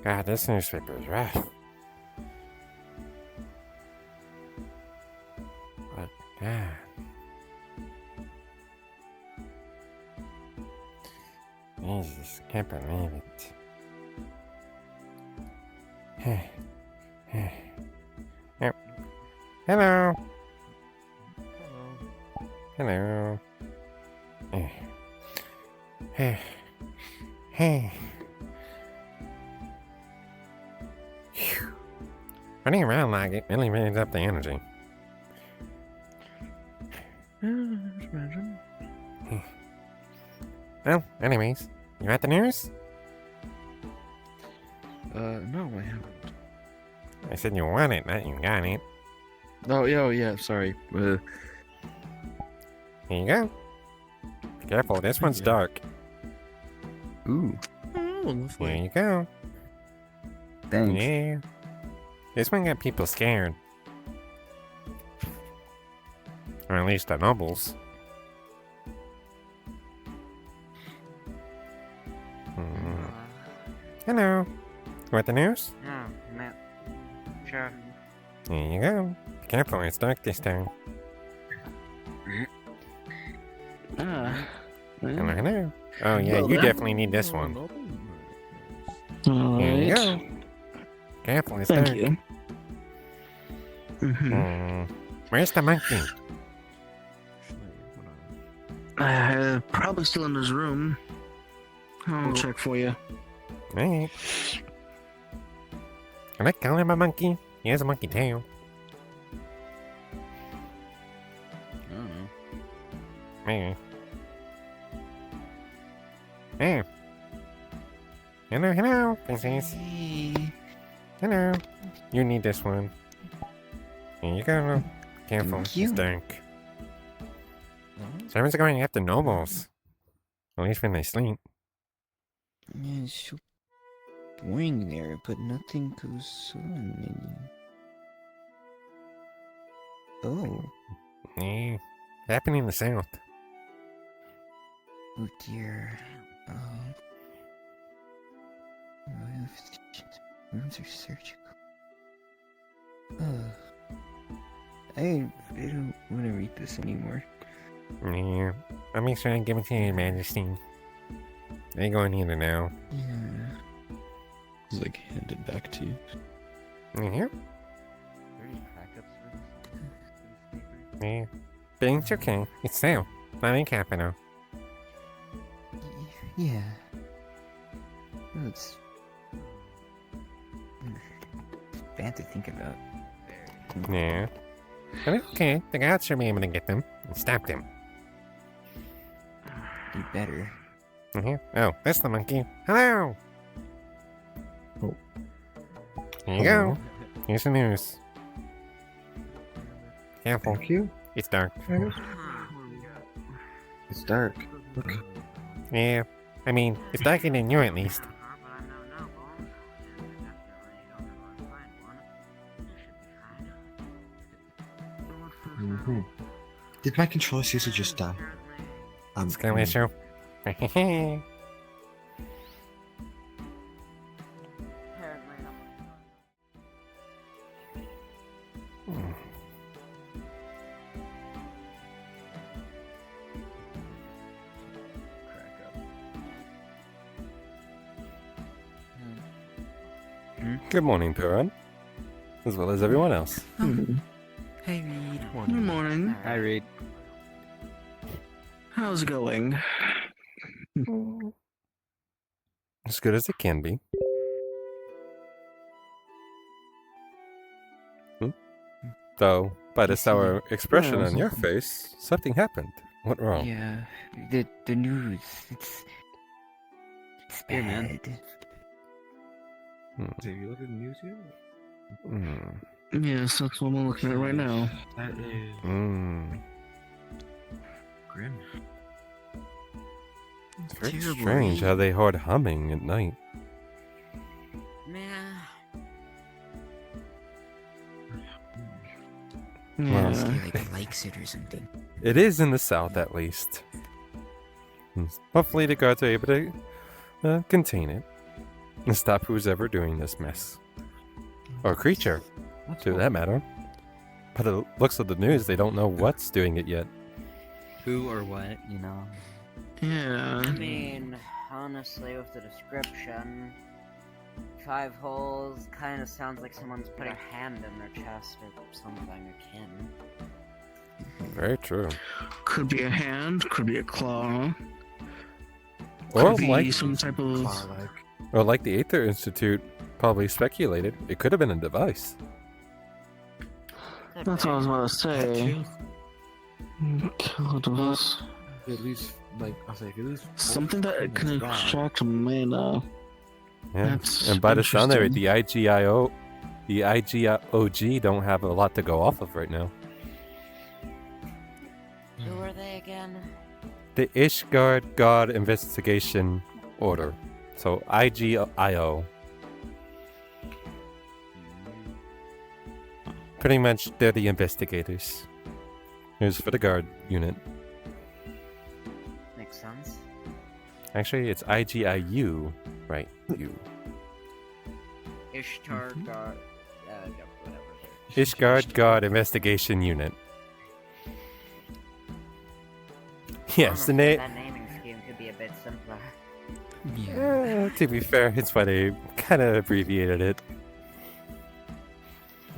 God, this newspaper is rough. But, God. Jesus, can't believe it. Yep. Hello. Hello. Running around like it really raises up the energy. Imagine. Well, anyways, you at the news? No, I haven't. I said you want it, not you got it. Oh, yeah, sorry. Here you go. Careful, this one's Yeah. dark. Ooh. Here you go. Thanks. Yeah. This one got people scared. Or at least the nobles. Hello. You want the news? No. Sure. Here you go. Be careful, it's dark this time. Hello. Oh yeah, Well, you that- definitely need this one. Here you go. Careful, it's Thank dark. you. Where's the monkey? Probably still in his room. I'll check for you. Hey. Can I call him a monkey? He has a monkey tail. I don't know. Hey. Hey. Hello, princess. Hello. You need this one. Here you go. Careful, Thank you. it's dark. Servants are going after nobles. At least when they sleep. Yeah, it's so boring there, but nothing goes on. Oh, Yeah. Happening in the south. oh dear. Rooms are surgical. I don't want to read this anymore. Yeah. I'll make sure I give it to your majesty. They go in here now. Yeah. It's like handed back to you. Yeah. Are there any backups for this newspaper? Yeah. But it's okay. It's sale. Not in capital. Yeah. Well, it's bad to think about. Yeah. But it's okay. The guards should be able to get them and stop them. Do better. Oh, that's the monkey. Hello! Oh. Here you go. Here's the news. Careful. Thank you. It's dark. It's dark. Look. Yeah. I mean, it's darker than you at least. Did my controller seriously just die? It's gonna be show. Good morning, Piran. As well as everyone else. Hey, Reed. Good morning. Hi, Reed. How's it going? As good as it can be. Though, by the sour expression on your face, something happened. What wrong? Yeah, the news. It's Hey, bad. man. Have you looked at the news yet? Yes, that's what I'm looking at right now. That is grim. It's very Terrible. strange how they heard humming at night. Yeah. He like likes it or something. It is in the south, at least. Hopefully the guards are able to contain it and stop who's ever doing this mess. Or creature, to that matter. But it looks of the news, they don't know what's doing it yet. Who or what, you know? Yeah. I mean, honestly, with the description, 5 holes kind of sounds like someone's putting a hand in their chest or something akin. Very true. Could be a hand, could be a claw. Or Could be like, some type of. or like the Aether Institute probably speculated, it could have been a device. Could That's be. what I was about to say. Kill a device. At least, like, I was like, at least Something that can extract mana. Yeah. That's And by the sound of it, interesting. the IGOG don't have a lot to go off of right now. Who are they again? The Ishgard God Investigation Order. So IGIO. Pretty much, they're the investigators. Here's for the guard unit. Makes sense. Actually, it's IGIU. Right, you. Ishtar God. Whatever. Ishgard God Investigation Unit. Yes, the Honestly, name. that naming scheme could be a bit simpler. Yeah. To be fair, it's why they kind of abbreviated it.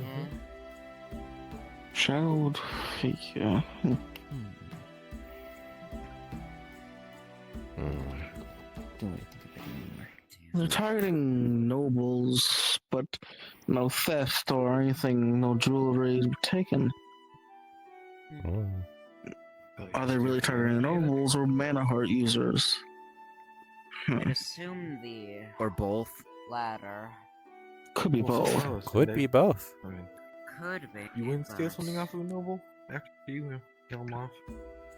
Yeah. Shadowed figure. Hmm. Don't really think about it anymore. They're targeting nobles, but no theft or anything, no jewelry taken. Hmm. Are they really targeting nobles or mana heart users? I'd assume the Or both. latter. Could be both. Could be both. I mean, Could be. you wouldn't steal but something off of a noble after you kill him off.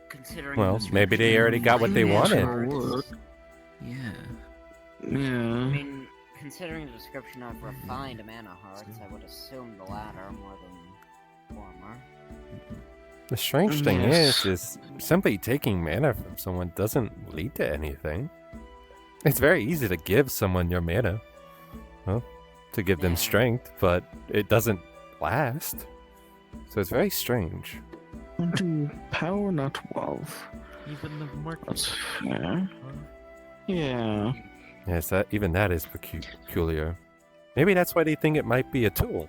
Considering Well, the maybe they already got what they Yeah, wanted. sure would. Yeah. I Yeah. mean, considering the description of refined mana hearts, I would assume the latter more than former. The strange thing Yes. is simply taking mana from someone doesn't lead to anything. It's very easy to give someone your mana, well, to give them Yeah. strength, but it doesn't last. So it's very strange. Into power, not wealth. Even the market. That's fair. Yeah. Yes, that even that is peculiar. Maybe that's why they think it might be a tool.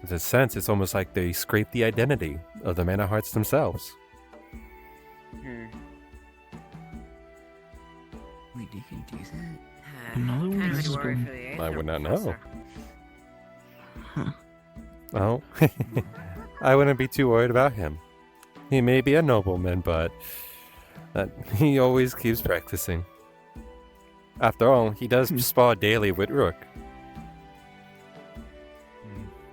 In a sense, it's almost like they scrape the identity of the mana hearts themselves. Wait, they can do that? Another one Kind of is worried going- for the I Aether would not know. Professor. Oh, I wouldn't be too worried about him. He may be a nobleman, but he always keeps practicing. After all, he does spar daily with Rook.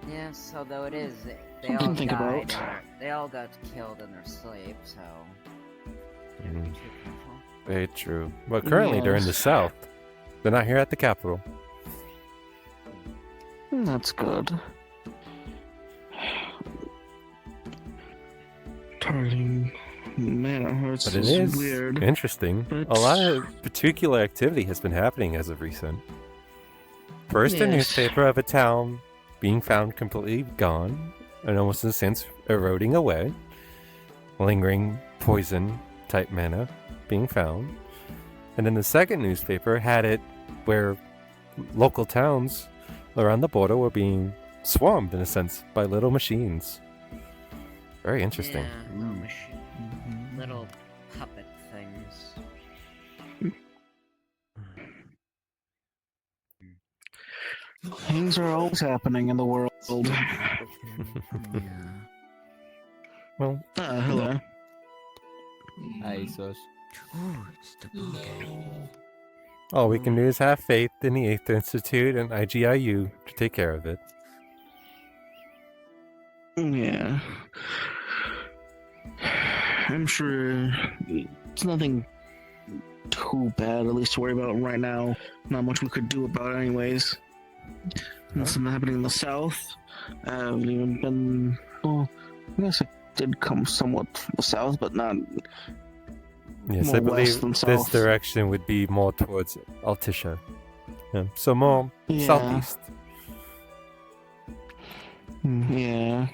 Yes, although it is, they Something all to think died. about. They all got killed in their sleep, so. Can't be Mm. too careful. Very true. But currently they're in the Yes. south. They're not here at the capital. That's good. Targeting mana hearts But it is is weird. interesting. But- A lot of particular activity has been happening as of recent. First, a Yes. newspaper of a town being found completely gone, and almost in a sense eroding away. Lingering poison type mana being found. And then the second newspaper had it where local towns around the border were being swarmed, in a sense, by little machines. Very interesting. Yeah, little machine, little puppet things. Things are always happening in the world. Yeah. Well, Hello. Hi, sus. Oh, it's the bug. all we can do is have faith in the Aether Institute and IGIU to take care of it. Yeah. I'm sure it's nothing too bad, at least to worry about right now. Not much we could do about it anyways. And something happening in the south. I haven't even been. Well, I guess I did come somewhat from the south, but not. Yes, More I west believe than this south. direction would be more towards Altisha. Yeah, so more Yeah. southeast. Yeah.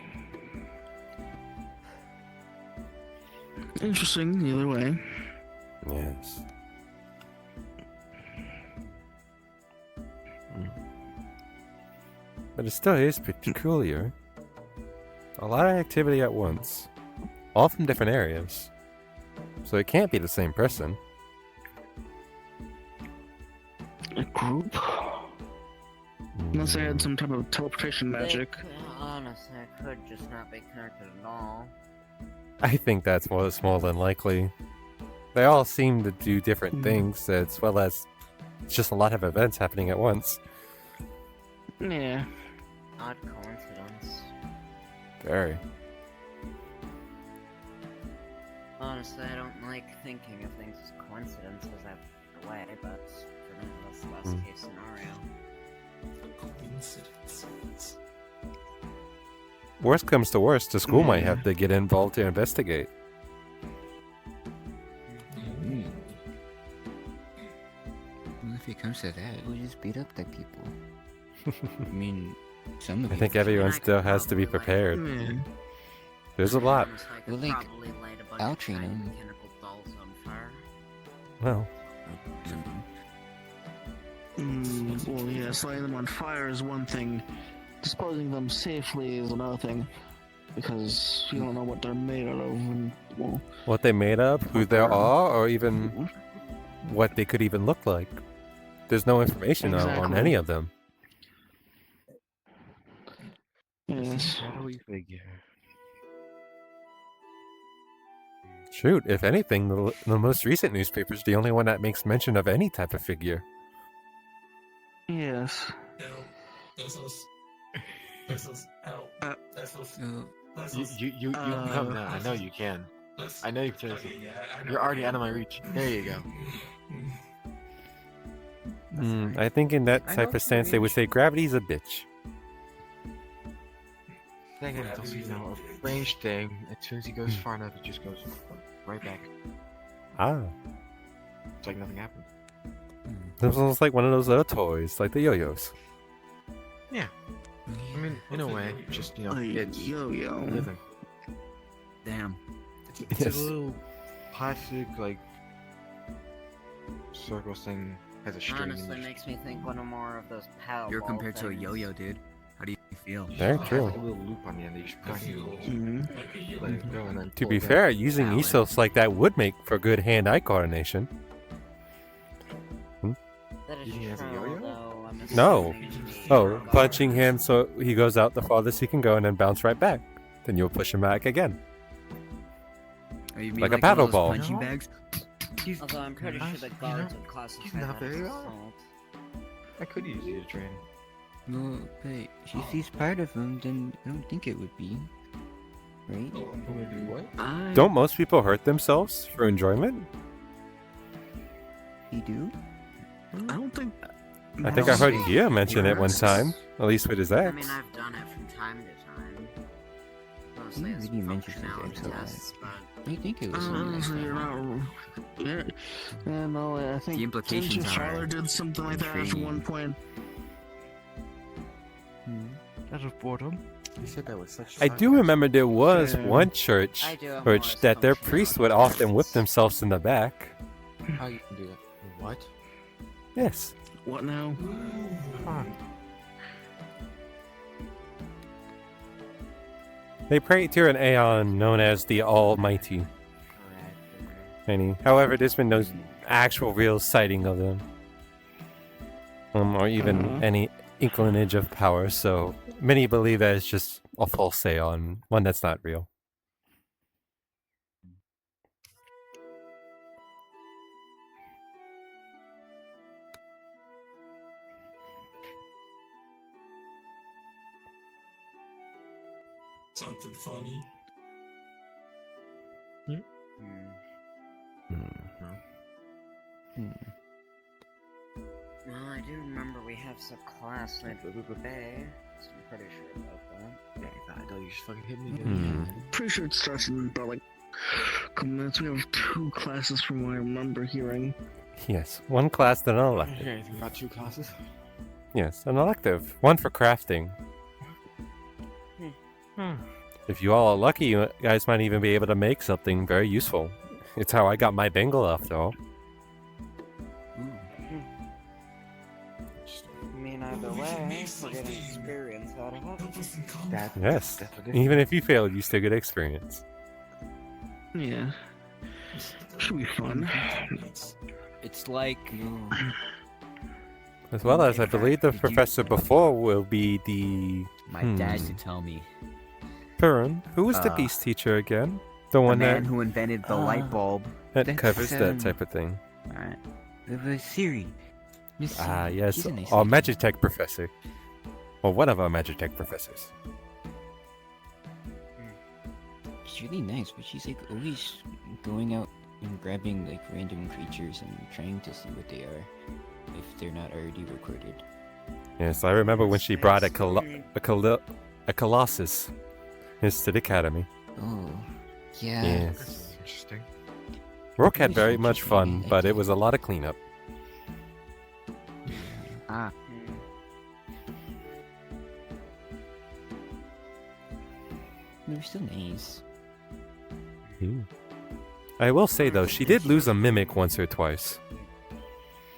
Interesting, either way. Yes. But it still is peculiar. A lot of activity at once. All from different areas. So it can't be the same person. A group? Unless they had some type of teleportation magic. Honestly, I could just not be connected at all. I think that's more than likely. They all seem to do different things, as well as just a lot of events happening at once. Yeah. Odd coincidence. Very. Honestly, I don't like thinking of things as coincidences either way, but for me, that's the best case scenario. Worst comes to worst, the school might have to get involved to investigate. Well, if it comes to that, we'll just beat up the people. I mean, some of I you. think everyone I could still has to be probably, prepared. Yeah. There's a lot. Honestly, I could Well, like, probably light a bunch I'll of train tiny 'em. mechanical dolls on fire. Well, Well, yeah, lighting them on fire is one thing. Disposing them safely is another thing. Because you don't know what they're made out of. And, well, what they made of, who they are, or even what they could even look like. There's no information on Exactly. any of them. yes. Shadowy figure. Shoot, if anything, the most recent newspaper is the only one that makes mention of any type of figure. Yes. You can come now. I know you can. I know you can. You're already out of my reach. There you go. I think in that I type know of stance, they would say gravity's a bitch. Thing is, you know, a range thing. As soon as he goes far enough, it just goes right back. Ah, It's like nothing happened. this was like one of those little toys, like the yo-yos. Yeah. I mean, in a way, just you know, it's Yo-yo. living. Damn. It's Yes. a little plastic like circle thing has a string. Honestly, makes me think one or more of those paddle You're ball compared to a things. yo-yo, dude. How do you feel? Very It has true. like a little loop on the end that you just press Mhm. let it go and then To pull be it down. fair, using Valid. ethos like that would make for good hand-eye coordination. That is Using it as a true, yo-yo? though I'm No. assuming the Oh, robot- punching hand so he goes out the farthest he can go and then bounce right back. Then you'll push him back again. Oh, you mean Like a one of paddle those ball. punching No. bags? Although I'm pretty sure the You know, guards would classify he's not that as very well. assault. I could use you to train. Well, but if he's part of them, then I don't think it would be. Right? What? Don't most people hurt themselves for enjoyment? You do? I don't think. I think I heard Gia mention it one time, at least with his I ex. mean, I've done it from time to time. Mostly Yeah, as you mentioned functionality something, so tests, but I think it was something like Honestly, you're that. not. Yeah, no, I think. The implications didn't your are father did something like that at intriguing. one point. Out of boredom. You said that was such. I do remember there was Yeah. one church I do have or more that their priests would often whip functionality themselves in the back. How you can do that? What? Yes. What now? Huh. They pray to an Aeon known as the Almighty. However, there's been no actual real sighting of them. Or even any inclinage of power, so many believe that it's just a false Aeon, one that's not real. Something funny. Well, I do remember we had have some class named Bay, so I'm pretty sure about that. Yeah, I thought you just fucking hit me. Pretty sure it starts in about like a couple minutes. We have 2 classes from what I remember hearing. Yes, one class, then an elective. Okay, we got 2 classes. Yes, an elective. One for crafting. If you all are lucky, you guys might even be able to make something very useful. It's how I got my bangle after all. I mean, either way, we're getting experience out of it. Yes, That's okay. even if you failed, you still get experience. Yeah. Should be fun. It's like As well as I believe the Did you- professor before will be the... my dad used to tell me. Perrin. Who was the beast teacher again? The The one man that, who invented the light bulb. that covers that that's, type of thing. Alright. The Siri. Miss Ah, Siri. yes, She's a nice our lady. Magitech professor. Well, one of our Magitech professors. She's really nice, but she's like always going out and grabbing like random creatures and trying to see what they are, if they're not already recorded. Yes, I remember when she brought a Colossus to the academy. Oh, yeah. Yes. That's interesting. Rourke had very much fun, but it was a lot of cleanup. Ah. They're still nice. I will say though, she did lose a mimic once or twice.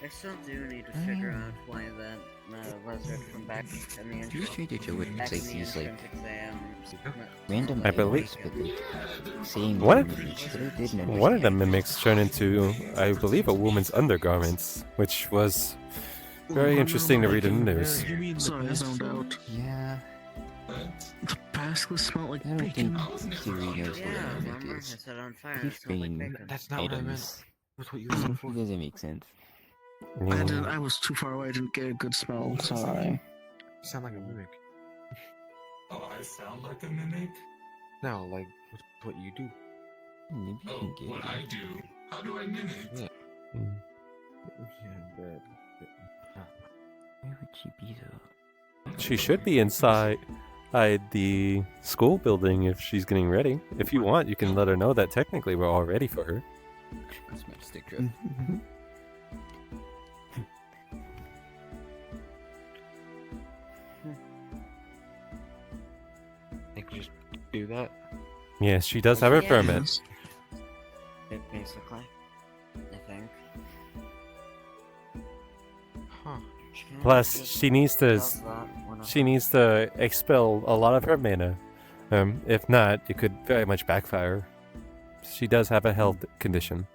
I still do need to figure out why that lizard from back in the You intro. just tried to show it. Back It's in like the these like entrance exam. random I believe- items, but like saying What them, if- but I didn't One of the understand. mimics turned into, I believe, a woman's undergarments, which was very interesting to read in the news. Sorry, I zoned out. Yeah, The basilisk smelled like I don't bacon. think Siri knows what Yeah, a mimic remember? I is. set it on fire. Keep It smelled like bringing bacon. That's not what I meant. items. That's what you were saying It before. doesn't make sense. I was too far away. I didn't get a good smell. Sorry. You sound like a mimic. Oh, I sound like a mimic? No, like what you do. Maybe you Oh, can get what it. I do. How do I mimic? Yeah. Mm. Yeah, but Where would she be though? She should be inside the school building if she's getting ready. If you want, you can let her know that technically we're all ready for her. That's my stick drip. I could just do that. Yes, she does have her Yeah. permit. Basically. I think. Huh. Plus, Just she needs to does that whenever- she needs to expel a lot of her mana. If not, it could very much backfire. She does have a health condition.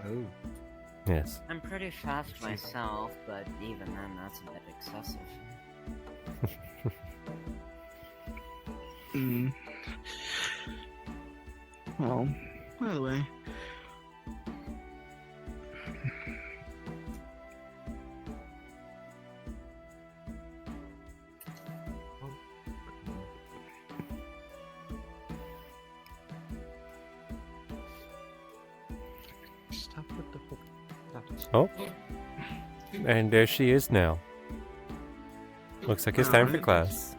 Oh. Yes. I'm pretty fast myself, but even then, that's a bit excessive. Mm. Well, by the way, Stop with the hook. Oh. And there she is now. Looks like it's time for class.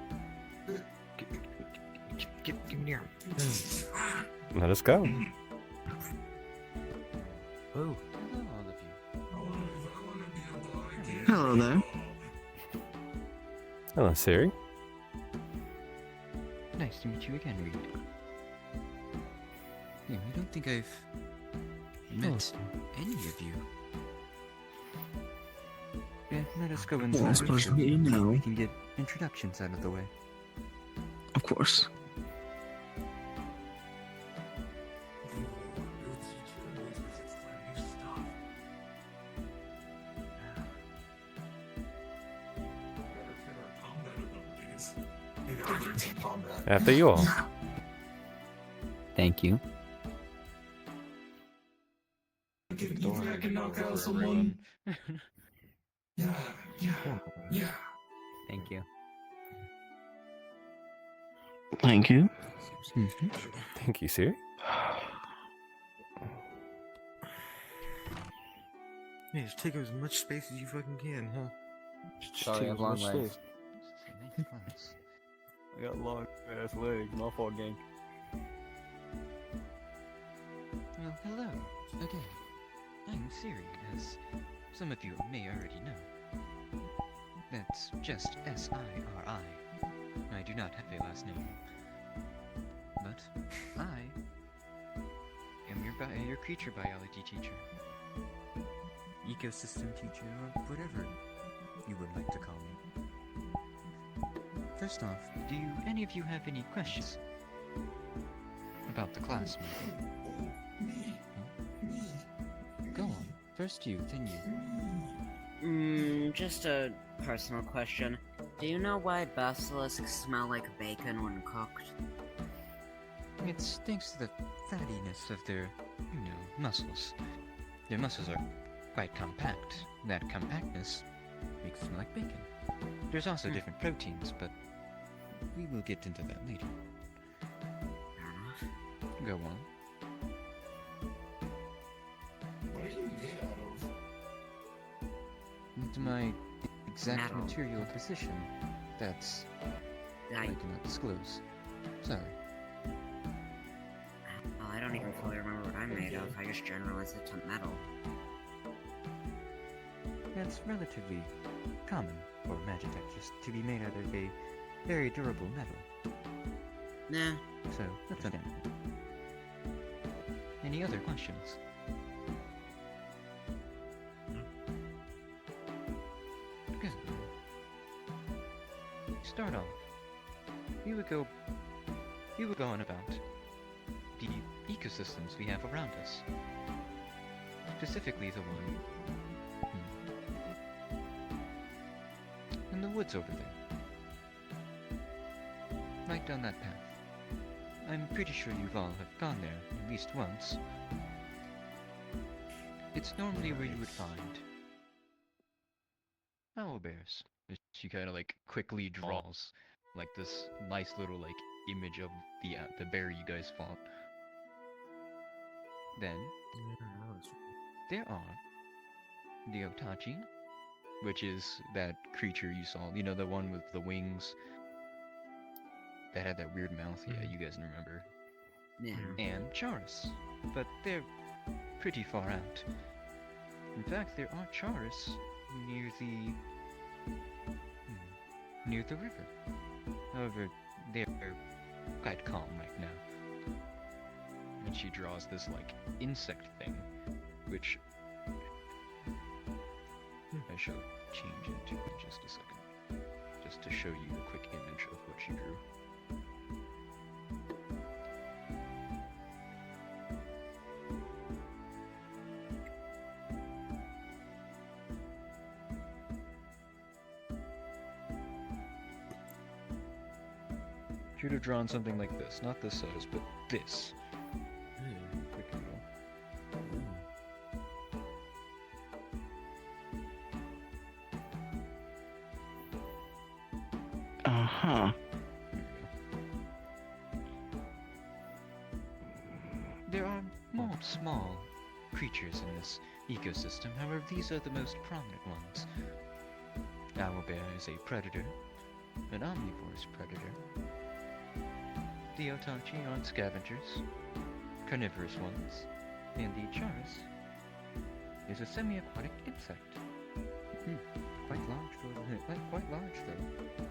Get near. Let us go. Oh. hello there. Hello, Siri. Nice to meet you again, Reed. Yeah, I don't think I've met any of you. Yeah, let us go Well, I inside. suppose so you know. we can get introductions out of the way. Of course. After you all. Thank you. I can knock out someone. Yeah. Thank you. Thank you. Thank you, Siri. Yeah, just take up as much space as you fucking can, huh? Just Sorry, take I have as long much legs. space. It's a nice class. I got long ass legs. My fault, gang. Well, hello, again. I'm Siri, as some of you may already know. That's just S-I-R-I. I do not have a last name. But I am your creature biology teacher. Ecosystem teacher, or whatever you would like to call me. First off, do any of you have any questions about the class, maybe? Go on. First you, then you. Just a personal question. Do you know why basilisks smell like bacon when cooked? It's thanks to the fattiness of their, muscles. Their muscles are quite compact. That compactness makes them like bacon. There's also different proteins, but we will get into that later. Go on. What are you made out of? Into my exact Metal. material position. That's I I cannot disclose. Sorry. I don't even fully remember what I'm made of. I just generalized it to metal. That's relatively common for Magitech, just to be made out of a very durable metal. Nah. So, that's understandable. Any other questions? Good. Start off. We would go on about the ecosystems we have around us. Specifically the one in the woods over there. Right down that path. I'm pretty sure you all have gone there at least once. It's normally where you would find owl bears. She kind of like quickly draws like this nice little like image of the bear you guys fought. Then there are the Otachi, which is that creature you saw, the one with the wings that had that weird mouth. Yeah, you guys remember. Yeah. And Charis, but they're pretty far out. In fact, there are Charis near the river. However, they're quite calm right now. And she draws this like insect thing, which I shall change into in just a second, just to show you a quick image of what she drew. Should have drawn something like this, not this size, but this. Quick doodle. Uh-huh. There are more small creatures in this ecosystem, however these are the most prominent ones. Owlbear is a predator, an omnivorous predator. The Otachi are scavengers, carnivorous ones, and the Charis is a semi-aquatic insect. Quite large though.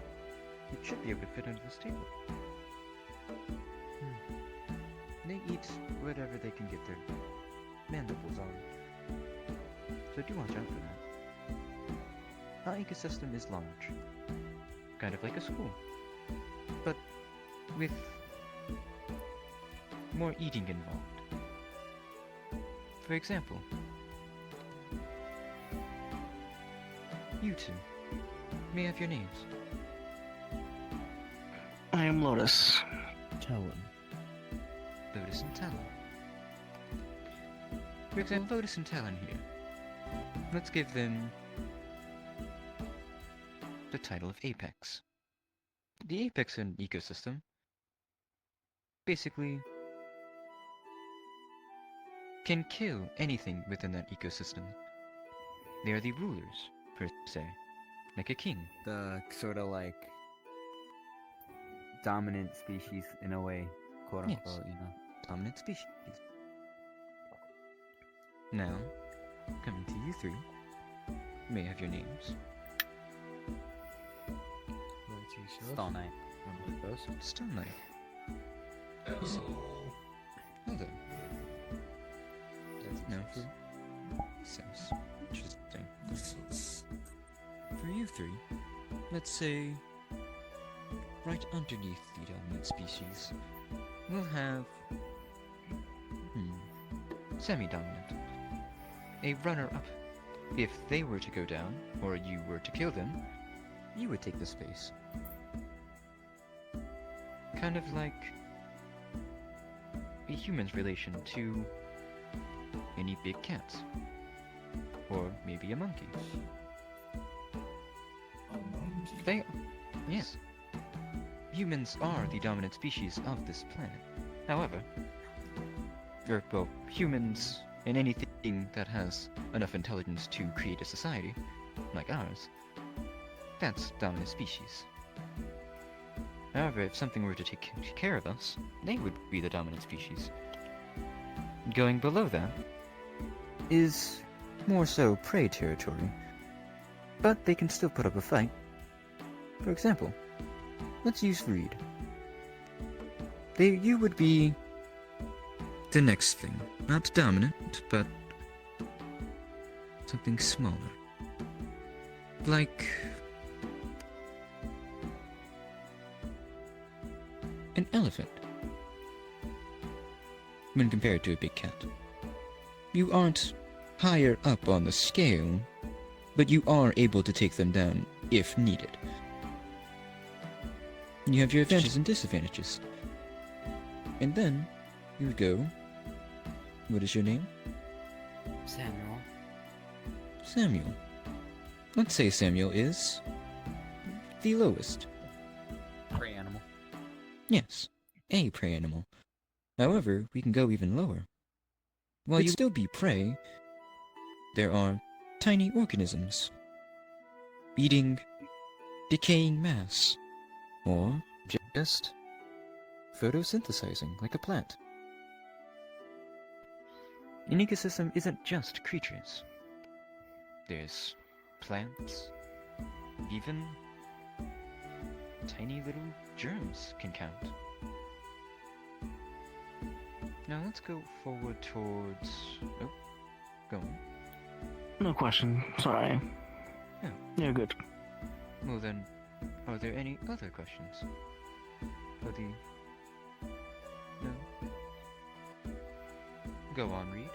It should be able to fit under this table. They eat whatever they can get their mandibles on. So do watch out for that. Our ecosystem is large. Kind of like a school. But with more eating involved. For example, you two, may I have your names? I am Lotus. Talon. Lotus and Talon. For example, Lotus and Talon here. Let's give them the title of Apex. The Apex in ecosystem basically can kill anything within that ecosystem. They are the rulers, per se, like a king. The sort of like dominant species in a way, quote Yes. unquote, you know. Dominant species. Now, coming to you three, may I have your names? Stall Knight. Still Knight. Hello. Now for sense. Interesting. For you three, let's say right underneath the dominant species, we'll have semi-dominant. A runner-up. If they were to go down, or you were to kill them, you would take the space. Kind of like a human's relation to any big cats. Or maybe a monkey. They... Yes. Humans are the dominant species of this planet. However, well, humans and anything that has enough intelligence to create a society, like ours, that's dominant species. However, if something were to take care of us, they would be the dominant species. Going below that is more so prey territory, but they can still put up a fight. For example, let's use Reed. You would be the next thing. Not dominant, but something smaller. Like an elephant. When compared to a big cat. You aren't higher up on the scale, but you are able to take them down if needed. You have your advantages and disadvantages. And then you would go. What is your name? Samuel. Samuel. Let's say Samuel is the lowest. Prey animal. Yes, a prey animal. However, we can go even lower. While you still be prey, there are tiny organisms eating decaying mass, or just photosynthesizing like a plant. An ecosystem isn't just creatures. There's plants, even tiny little germs can count. Now let's go forward towards... Oh, go on. No question. Sorry. Oh. You're good. Well then, are there any other questions? For the... No? Go on, Reed.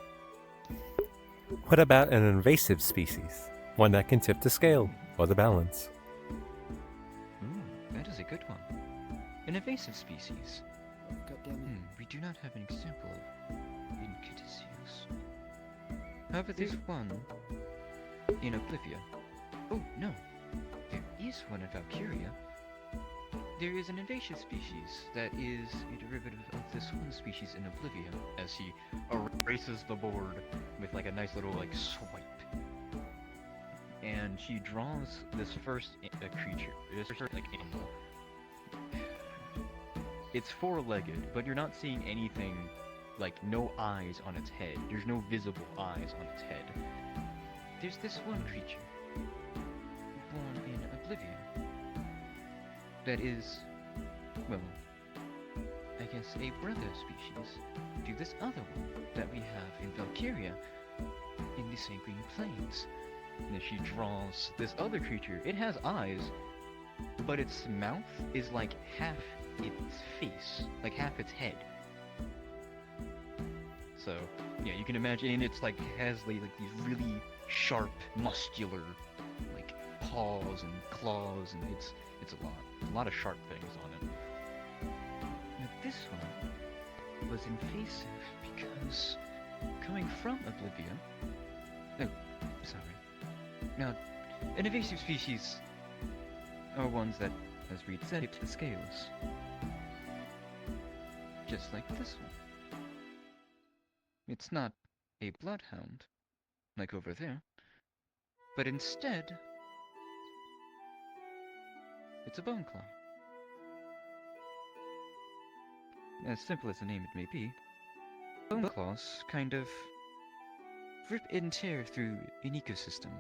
What about an invasive species? One that can tip the scale or the balance. Ooh, that is a good one. An invasive species. We do not have an example of Incaduceus. However, there's one in Oblivia. Oh, no. There is one in Valkyria. There is an invasive species that is a derivative of this one species in Oblivia, as he erases the board with like a nice little like swipe. And she draws this first creature, this first like animal. It's four-legged, but you're not seeing anything, like no eyes on its head. There's no visible eyes on its head. There's this one creature, born in Oblivion, that is, well, I guess a brother species to this other one that we have in Valkyria, in the Sanguine Plains. And she draws this other creature. It has eyes, but its mouth is like half its face, like half its head. So, yeah, you can imagine, and it's like has like these really sharp, muscular, like paws and claws, and it's a lot of sharp things on it. Now this one was invasive because coming from Oblivia. Oh, sorry. Now, an invasive species are ones that, as Reed said, tip the scales. Just like this one. It's not a bloodhound, like over there, but instead, it's a bone claw. As simple as the name it may be, bone claws kind of rip and tear through an ecosystem,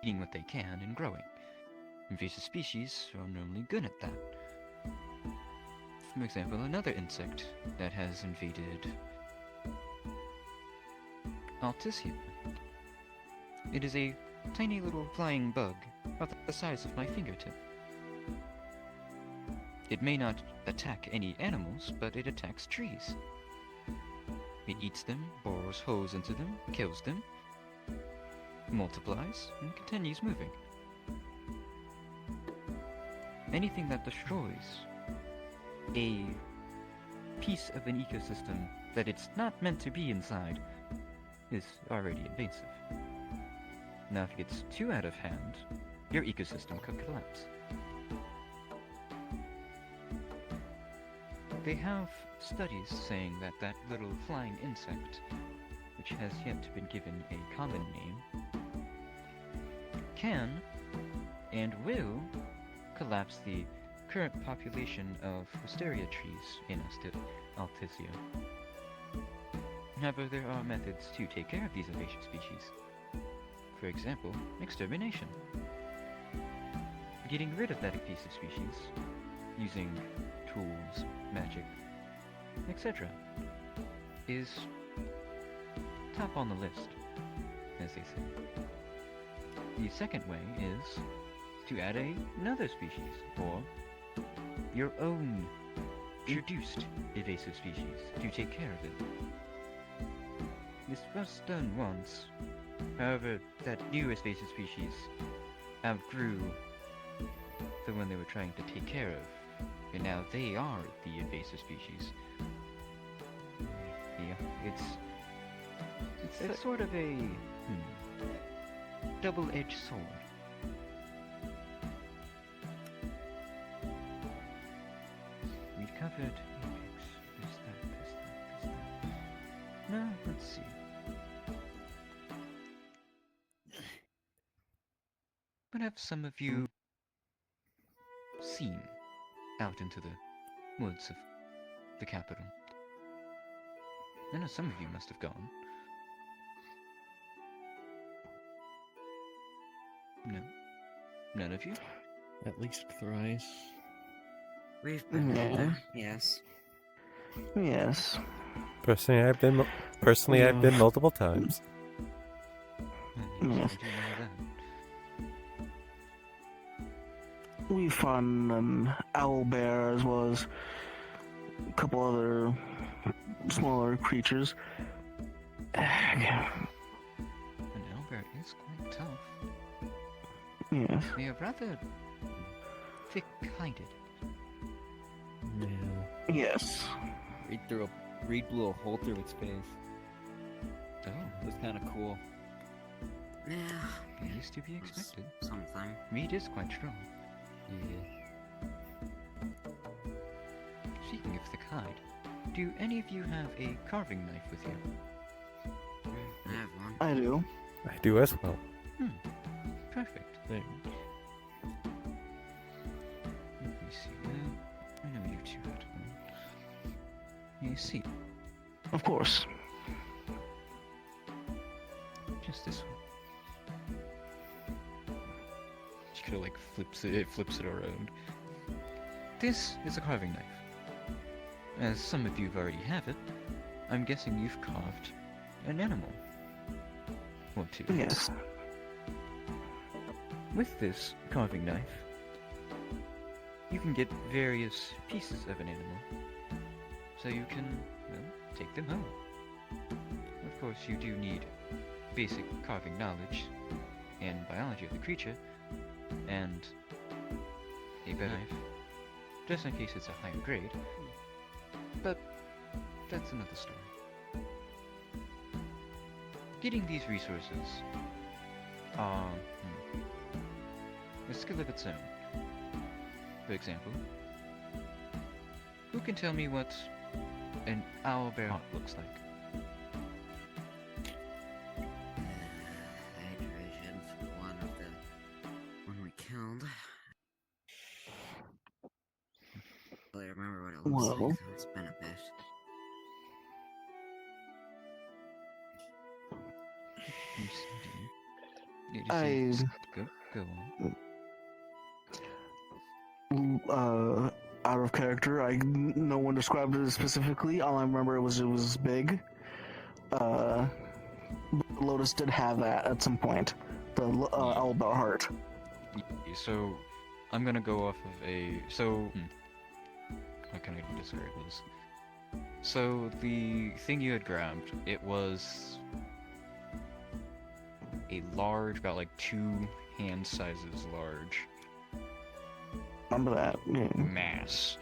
eating what they can and growing. Invasive species are normally good at that. For example, another insect that has invaded Altisia. It is a tiny little flying bug about the size of my fingertip. It may not attack any animals, but it attacks trees. It eats them, bores holes into them, kills them, multiplies, and continues moving. Anything that destroys a piece of an ecosystem that it's not meant to be inside is already invasive. Now if it gets too out of hand, your ecosystem could collapse. They have studies saying that that little flying insect, which has yet to be given a common name, can and will collapse the current population of wisteria trees in Altisia. However, there are methods to take care of these invasive species. For example, extermination. Getting rid of that invasive species using tools, magic, etc. is top on the list, as they say. The second way is to add another species, or your own introduced invasive species to take care of it. This was done once. However, that new invasive species outgrew the one they were trying to take care of, and now they are the invasive species. Yeah, it's sort of a double-edged sword. We covered Apex. There's that. Now, let's see. What have some of you seen out into the woods of the capital? I know some of you must have gone. No. None of you? At least thrice. We've been Yeah. there, yes. Yes. Personally, I've been multiple times. Yes. I do know that. We fought an owl bear as well as a couple other smaller creatures. An owlbear is quite tough. Yes. They are rather thick-hided. Yeah. Yes. Reed blew a hole through its face. Oh, It was kind of cool. Yeah. it is to be it's expected. Something. Reed is quite strong. Yeah. Speaking of thick-hide, do any of you have a carving knife with you? I have one. I do. I do as well. Perfect. There. Let me see. I know you two had one. You see, Of course. just this one. She kind of like flips it around. This is a carving knife. As some of you already have it, I'm guessing you've carved an animal. Or two. Yes. With this carving knife, you can get various pieces of an animal, so you can, well, take them home. Of course, you do need basic carving knowledge and biology of the creature, and a better knife, just in case it's a higher grade. But that's another story. Getting these resources are a skill of its own. For example, who can tell me what an owlbear heart looks like? I envisioned one of Well, So it's been a bit. Go on. Out of character. No one described it specifically. All I remember was it was big. But Lotus did have that at some point. The Owlbear heart. So, I'm gonna go off of a... So, how can I describe this? So, the thing you had grabbed, it was a large, about like 2 hand sizes large Remember that? Yeah. mass.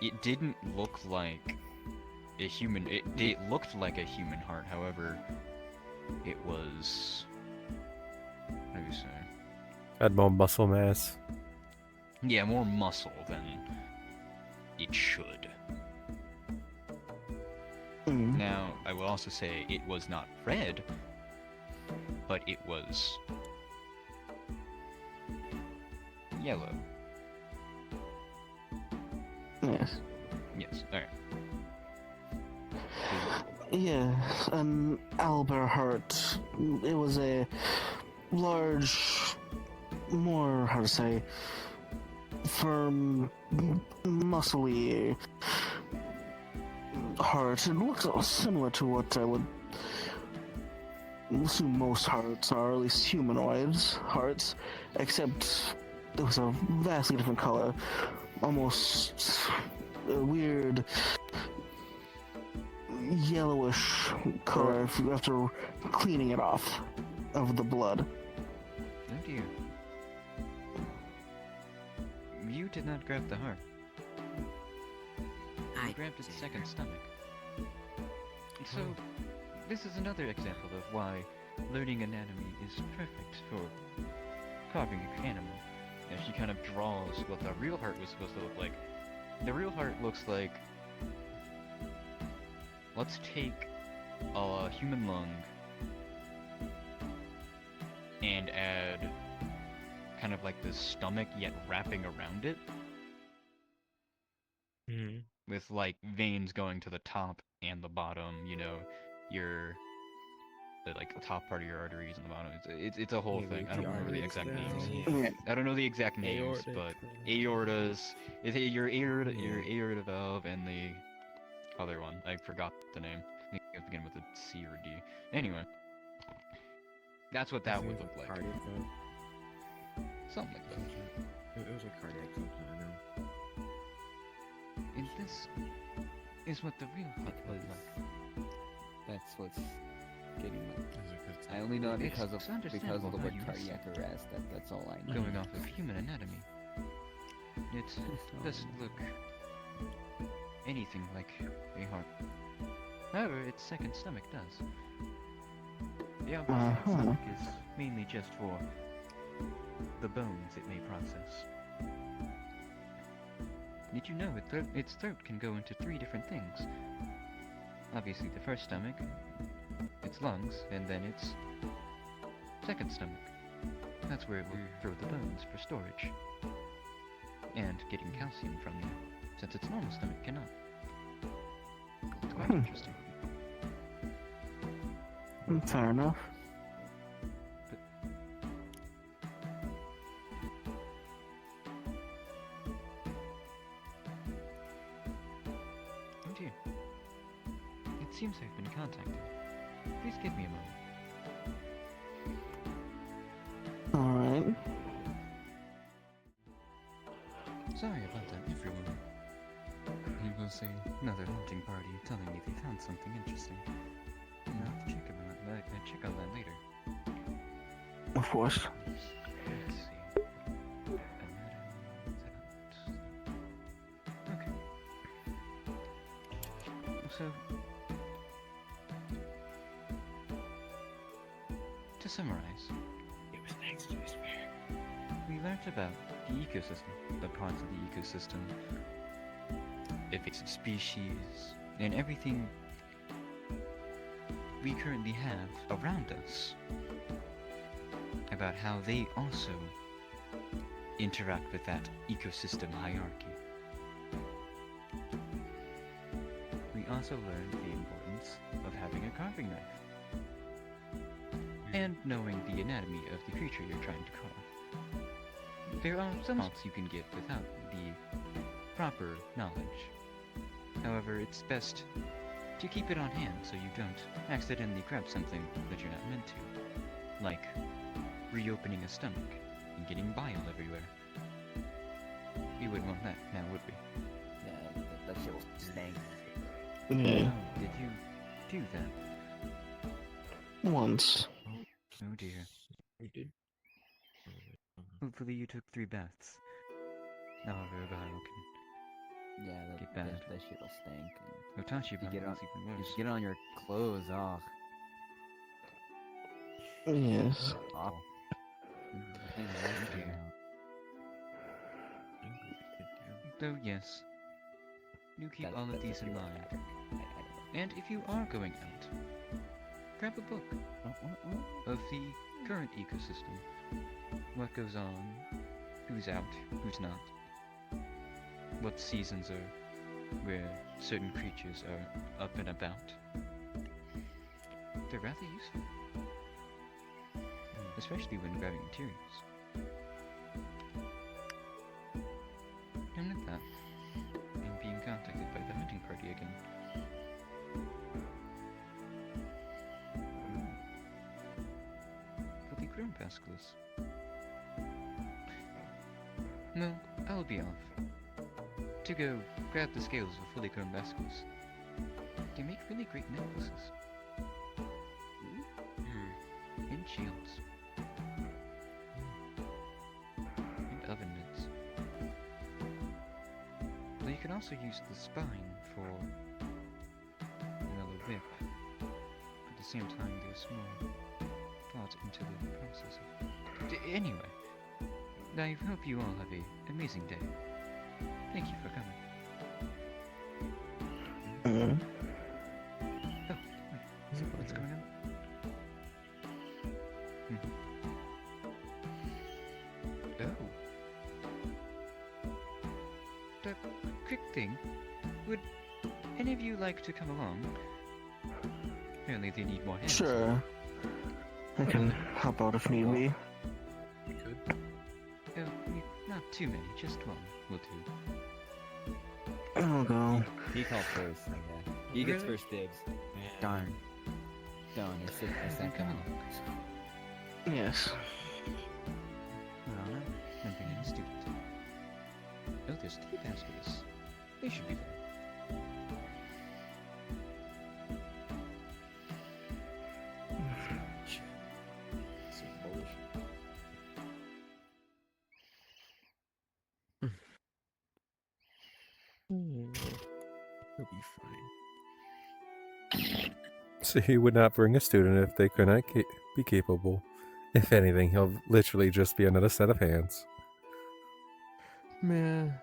It didn't look like a human... It looked like a human heart, however, it was... How do you say? Had more muscle mass. Yeah, more muscle than it should. Mm. Now, I will also say it was not red, but it was yellow. Yes. Yes, alright. Yes, an owlbear heart. It was a large, more, how to say, firm, muscly heart. It looks similar to what I would assume most hearts are, or at least humanoids' hearts, except it was a vastly different color. Almost a weird yellowish color after cleaning it off of the blood. Oh dear. You did not grab the heart. I You grabbed its did. second stomach. So, this is another example of why learning anatomy is perfect for carving an animal. And she kind of draws what the real heart was supposed to look like. The real heart looks like... Let's take a human lung and add kind of like the stomach yet wrapping around it Mm-hmm. with like veins going to the top and the bottom, you know, like the top part of your arteries and the bottom. It's a whole Yeah, thing. with I don't the remember the arteries exact there. names. Yeah. I don't know the exact names, Aortic, but uh, aortas, your aorta, your Yeah. aorta valve, and the other one. I forgot the name. I think it began with a C or D. Anyway, that's what that would look like. Cardiac though. Something like that. It was a cardiac something, I know. And this is what the real heart would look like. That's what's getting me. It's I only know it It's because of the understandable word how you cardiac arrest. That's all I know. Going off of human anatomy, it doesn't look anything like a heart. However, its second stomach does. The outside stomach is mainly just for the bones it may process. Did you know its throat can go into 3 different things? Obviously the first stomach, its lungs, and then its second stomach. That's where it will throw the bones for storage. And getting calcium from them, since its normal stomach cannot. It's quite interesting. Fair enough. Oh dear. It seems I've been contacted. Please give me a moment. Alright. Sorry about that, everyone. It was another hunting party telling me they found something interesting. I'll have to check on that later. Of course. Let's see. Okay. So, to summarize, It was next to his bear. we learned about the ecosystem, the parts of the ecosystem, invasive species, and everything we currently have around us, about how they also interact with that ecosystem hierarchy. also learned the importance of having a carving knife and knowing the anatomy of the creature you're trying to carve. There are some helps you can get without the proper knowledge. However, it's best to keep it on hand so you don't accidentally grab something that you're not meant to, like reopening a stomach and getting bile everywhere. We wouldn't want that now, would we? Yeah, that shit will stink. Yeah. Oh, did you do that? Once. Oh dear. We did. Hopefully you took 3 baths. However, a bile can Yeah, get that bad. shit will stink. And Otachi you bile get on, is even you worse. get on your clothes. Oh, Yes. awful. Nothing left dear. now. Though yes, do keep all of That's these a in pure mind. epic. I And if you are going out, grab a book of the current ecosystem. What goes on, who's out, who's not. What seasons are where certain creatures are up and about. They're rather useful. Especially when grabbing materials. And with that, I'm being contacted by the hunting party again. For the grown pascals. No, I'll be off. To go grab the scales of fully grown bascles. They make really great necklaces. And shields. And oven mitts. Though you can also use the spine for, well, a whip. At the same time, they're small. Thought into the process of... Anyway, I hope you all have an amazing day. Thank you for coming. Mm. Oh, wait, so what's going on? Oh. The quick thing, would any of you like to come along? Apparently they need more hands. Sure. I can help out if need be. We could. Oh, not too many, just one will do. I'll go. He called first. Okay. He gets Really? first dibs. Man. Darn. Darn. I Then said come down. along. Yes. Rana, I'm bringing a student. Oh, there's 3 baskets. They should be there. Some bullshit. He'll be fine. So he would not bring a student if they could not be capable. If anything, he'll literally just be another set of hands. Man.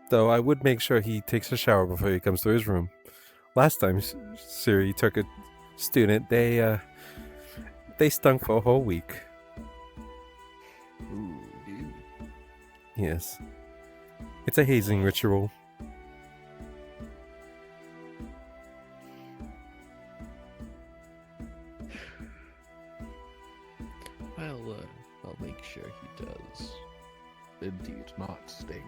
Though I would make sure he takes a shower before he comes to his room. Last time Siri took a student, they stunk for a whole week. Ooh. Yes. It's a hazing ritual. I'll make sure he does. Indeed, not stink.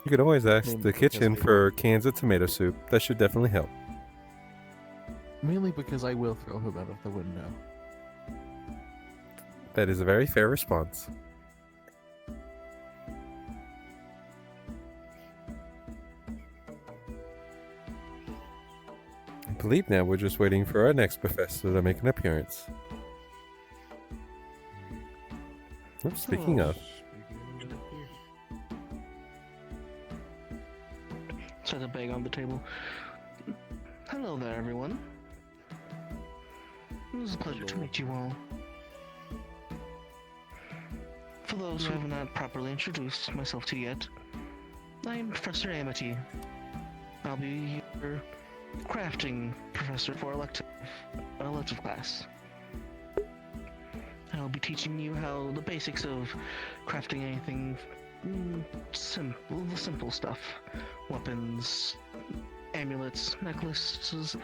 You could always ask Mainly the because kitchen they for cans of tomato soup. That should definitely help. Mainly because I will throw him out of the window. That is a very fair response. I believe now we're just waiting for our next professor to make an appearance. Oh, speaking of, Set a bag on the table. Hello there, everyone. It was a pleasure to meet you all. For those who have not properly introduced myself to you yet, I am Professor Amity. I'll be your crafting professor for elective class. I'll be teaching you how the basics of crafting anything the simple stuff. Weapons, amulets, necklaces,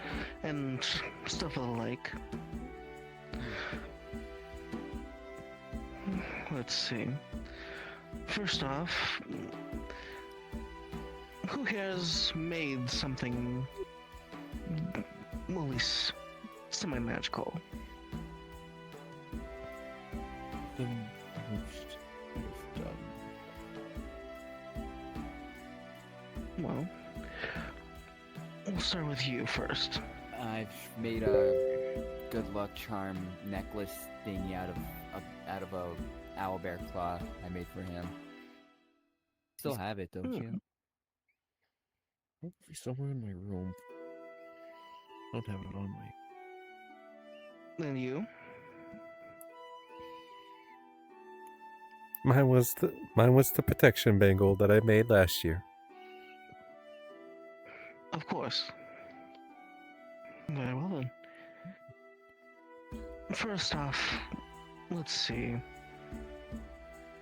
and stuff of the like. Let's see. First off, who has made something at least semi-magical? The most I've done. Well, we'll start with you first. I've made a good luck charm necklace thingy out of a owlbear claw I made for him. Still have it, don't you? Hopefully somewhere in my room. Don't have it on me. And you? Mine was the protection bangle that I made last year. Of course. Very well then. First off, let's see.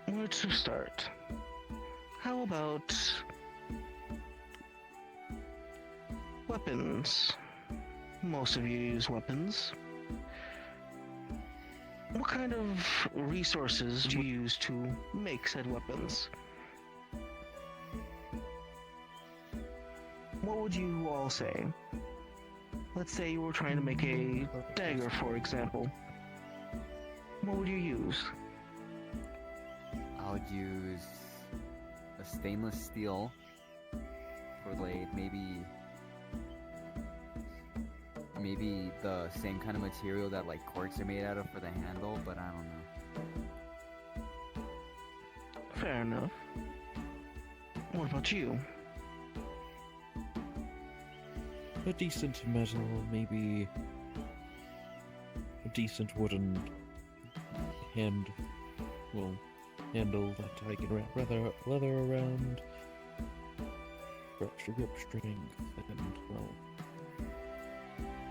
Where to start? How about weapons? Most of you use weapons. What kind of resources do you use to make said weapons? What would you all say? Let's say you were trying to make a dagger, for example. What would you use? I would use a stainless steel for blade, maybe the same kind of material that like corks are made out of for the handle, but I don't know. Fair enough. What about you? A decent metal, maybe a decent wooden handle that I can wrap leather around for extra grip strength, and well,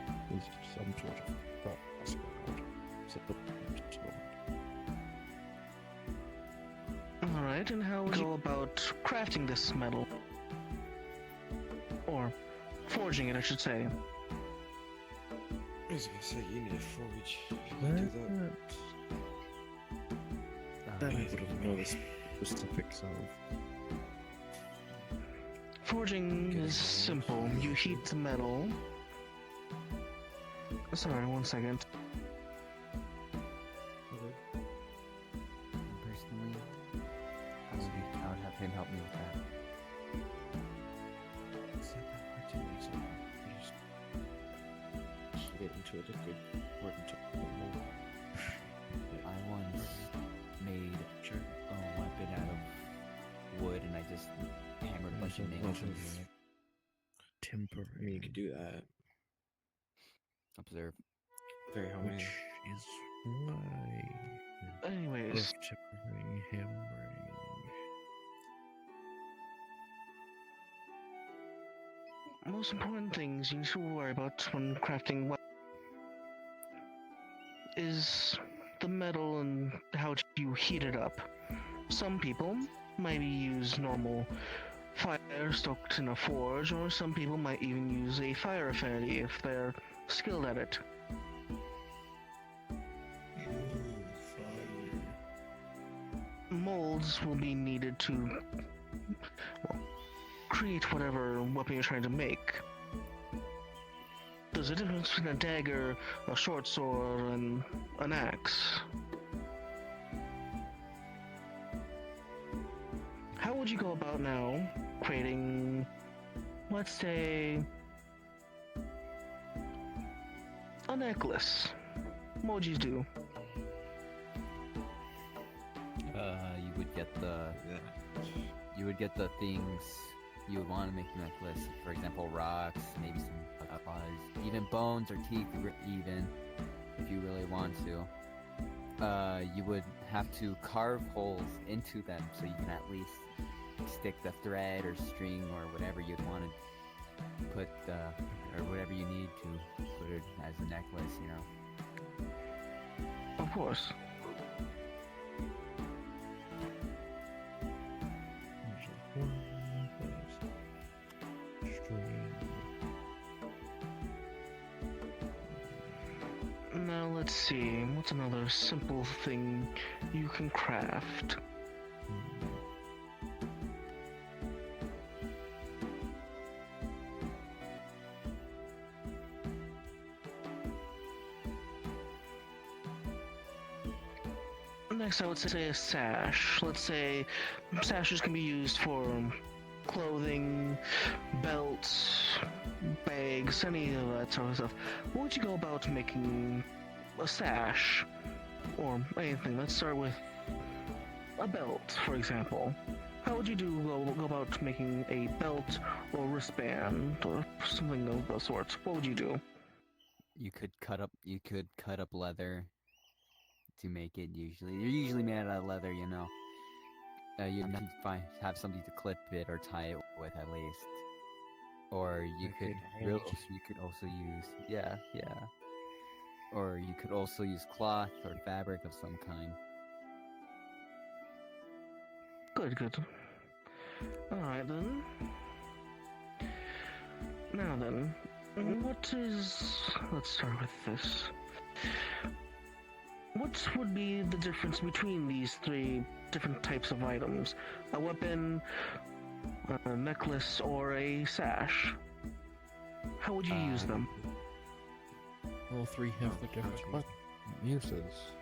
at least some sort of processing code. Alright, and how would you go about crafting this metal? Or forging it, I should say. I was gonna say, you need a forge. That I wouldn't know the specifics of. Forging is simple. You heat the metal. Sorry, 1 second. Personally, I would have him help me with that. It's not that hard to make something. You just heat it into a liquid or into a mold. I once made a weapon out of wood, and I just hammered a bunch of nails into it. Tempering. You could do that. Observe. Very homemade. Which is why Anyways, love tempering, hammering. most important things you need to worry about when crafting is the metal and how you heat it up. Some people maybe use normal fire stoked in a forge, or some people might even use a fire affinity if they're skilled at it. Molds will be needed to create whatever weapon you're trying to make. There's a difference between a dagger, a short sword, and an axe. How would you go about now creating, let's say, a necklace? What would you do? You would get the things you would want to make the necklace. For example, rocks, maybe some claws, even bones or teeth, even if you really want to. You would have to carve holes into them so you can at least stick the thread or string or whatever you'd want to put, or whatever you need to put it as a necklace, you know. Of course. Let's see, what's another simple thing you can craft? Next, I would say a sash. Let's say sashes can be used for clothing, belts, bags, any of that sort of stuff. What would you go about making a sash? Or anything. Let's start with a belt, for example. How would you go about making a belt or wristband or something of the sorts? What would you do? You could cut up leather to make it. Usually, you're usually made out of leather, you know. You have something to clip it or tie it with at least. Or you could also use yeah. Or you could also use cloth or fabric of some kind. Good. Alright then. Now then, let's start with this. What would be the difference between these three different types of items? A weapon, a necklace, or a sash? How would you use them? All three have their different uses.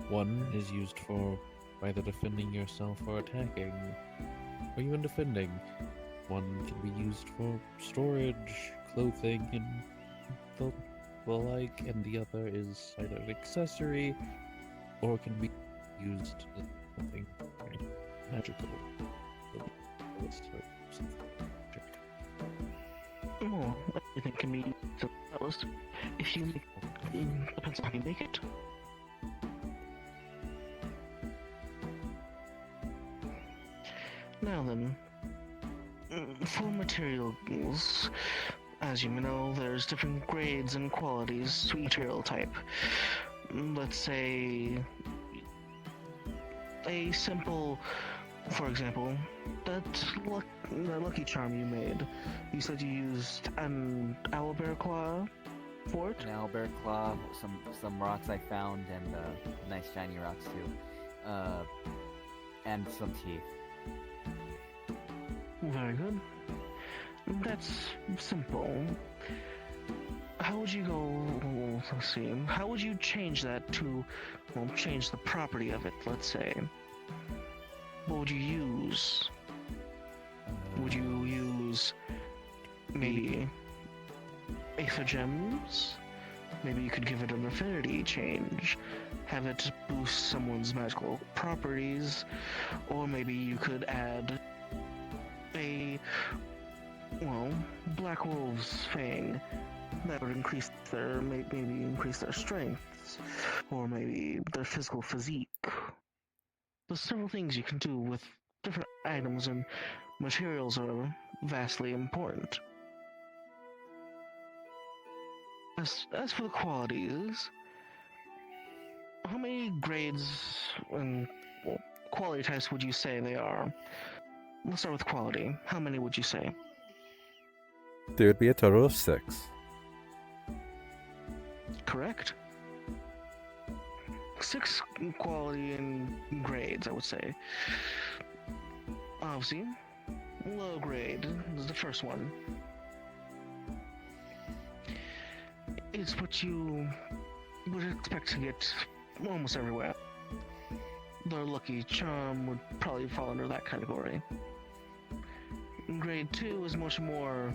One is used for either defending yourself or attacking, or even defending. One can be used for storage, clothing, and the like, and the other is either an accessory, or can be used as something magical. Oh, everything can be used as a ballast if you make it. Depends on how you make it. Now then, for materials, as you may know, there's different grades and qualities to each material type. Let's say a simple, for example, that lucky charm you made. You said you used an owlbear claw for it? An owlbear claw, some rocks I found, and nice shiny rocks too. And some teeth. Very good. That's simple. How would you go, let's see, how would you change that to, well, change the property of it, let's say? What would you use? Would you use maybe Aether Gems? Maybe you could give it an affinity change, have it boost someone's magical properties, or maybe you could add a, well, Black Wolf's Fang. That would increase maybe increase their strengths, or maybe their physical physique. There's several things you can do with different items, and materials are vastly important. As for the qualities, how many grades and quality types would you say they are? Let's start with quality. How many would you say? There would be a total of 6. Correct. 6 quality and grades, I would say. Obviously, low grade is the first one. It's what you would expect to get almost everywhere. The lucky charm would probably fall under that category. Grade 2 is much more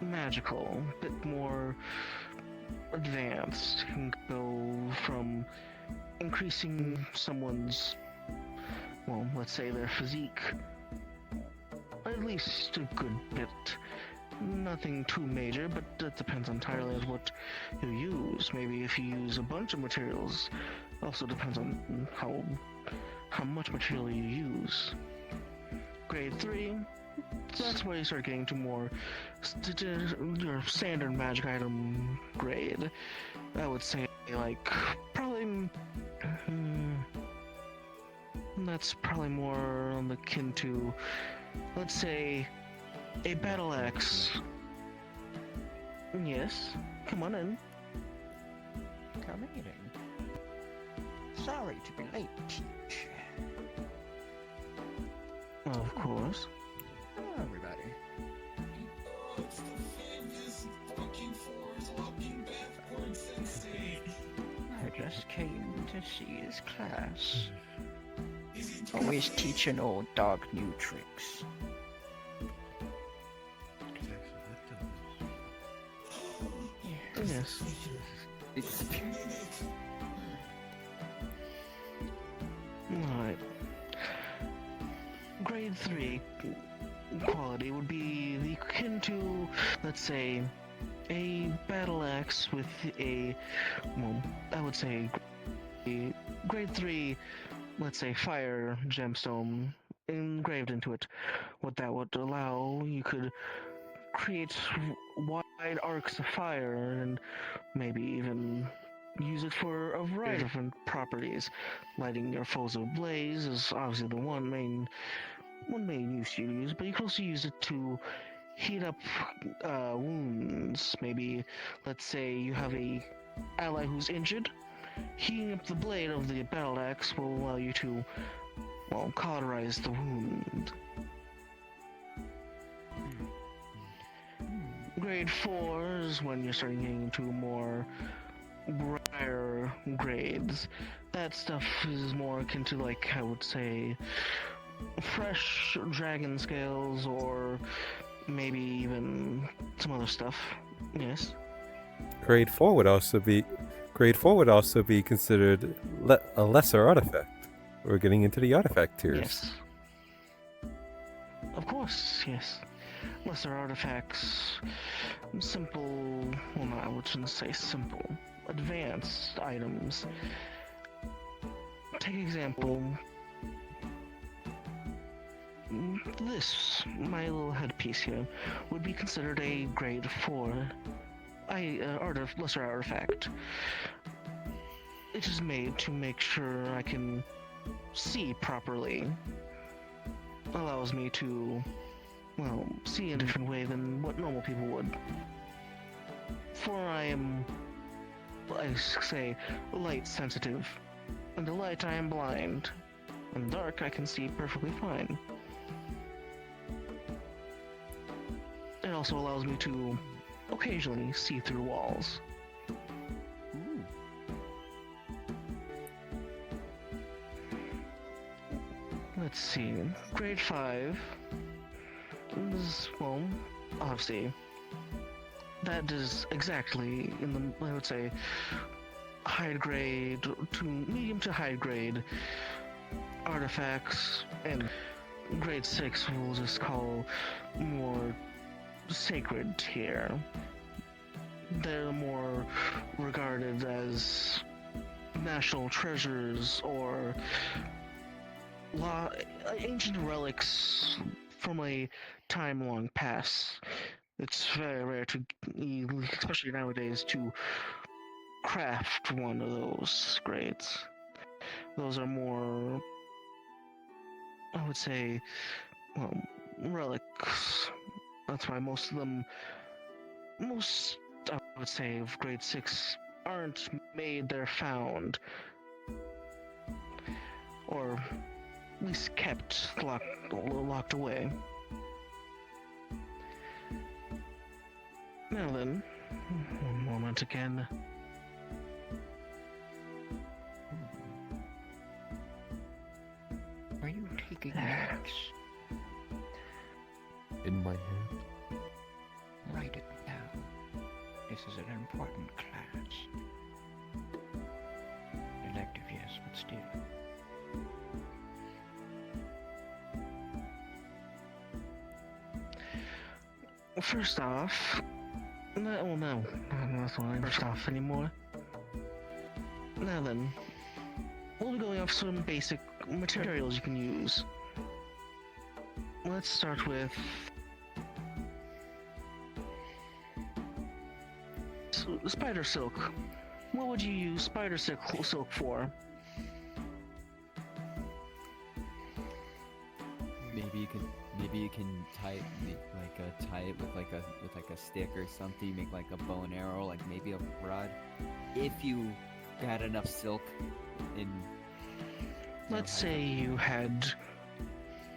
magical, a bit more advanced. Can go from increasing someone's, well, let's say their physique, at least a good bit. Nothing too major, but that depends entirely on what you use. Maybe if you use a bunch of materials, also depends on how much material you use. Grade 3, that's where you start getting to more your standard magic item grade. I would say, like, probably that's probably more on the kin to, let's say, a battle axe. Yes, come on in. Come meeting. Sorry to be late, Teach. Of course. Hello, everybody. It's the famous fucking force walking backwards sensei. I just came to see his class. Always teaching old dog new tricks. Yes. Alright. Grade 3 quality would be the akin to, let's say, a battle axe with a, well, I would say a grade 3, let's say, fire gemstone engraved into it. What that would allow, you could create wide arcs of fire and maybe even use it for a variety of different properties. Lighting your foes ablaze is obviously the one main use you use, but you can also use it to heat up wounds. Maybe, let's say you have a ally who's injured. Heating up the blade of the battle axe will allow you to, well, cauterize the wound. Grade 4 is when you're starting getting into more rare grades. That stuff is more akin to, like, I would say, fresh dragon scales, or maybe even some other stuff. Yes. Grade 4 would also be considered a lesser artifact. We're getting into the artifact tiers. Yes. Of course, yes. Lesser artifacts, simple, well, no, I shouldn't say simple, advanced items. Take example, this, my little headpiece here, would be considered a grade 4 lesser artifact. It is made to make sure I can see properly. Allows me to, well, see in a different way than what normal people would. For I am, I say, light sensitive. In the light I am blind. In the dark I can see perfectly fine. It also allows me to occasionally see through walls. Let's see, grade 5 is, well, obviously, that is exactly in the, I would say, high grade to medium to high grade artifacts, and grade 6 we'll just call more sacred tier. They're more regarded as national treasures or ancient relics from a time long past. It's very rare to, especially nowadays, to craft one of those grades. Those are more, I would say, well, relics. That's why most of them, I would say, of grade 6 aren't made, they're found. Or at least kept locked away. Now then, one moment again. Are you taking notes? In my hand. Write it down. This is an important class. Elective, yes, but still. First off, no, that's not first off anymore. Now then, we'll be going off some basic materials you can use. Let's start with spider silk. What would you use spider silk for? Maybe you can tie it with like a stick or something. Make like a bow and arrow, like maybe a rod. If you had enough silk in. Let's say you had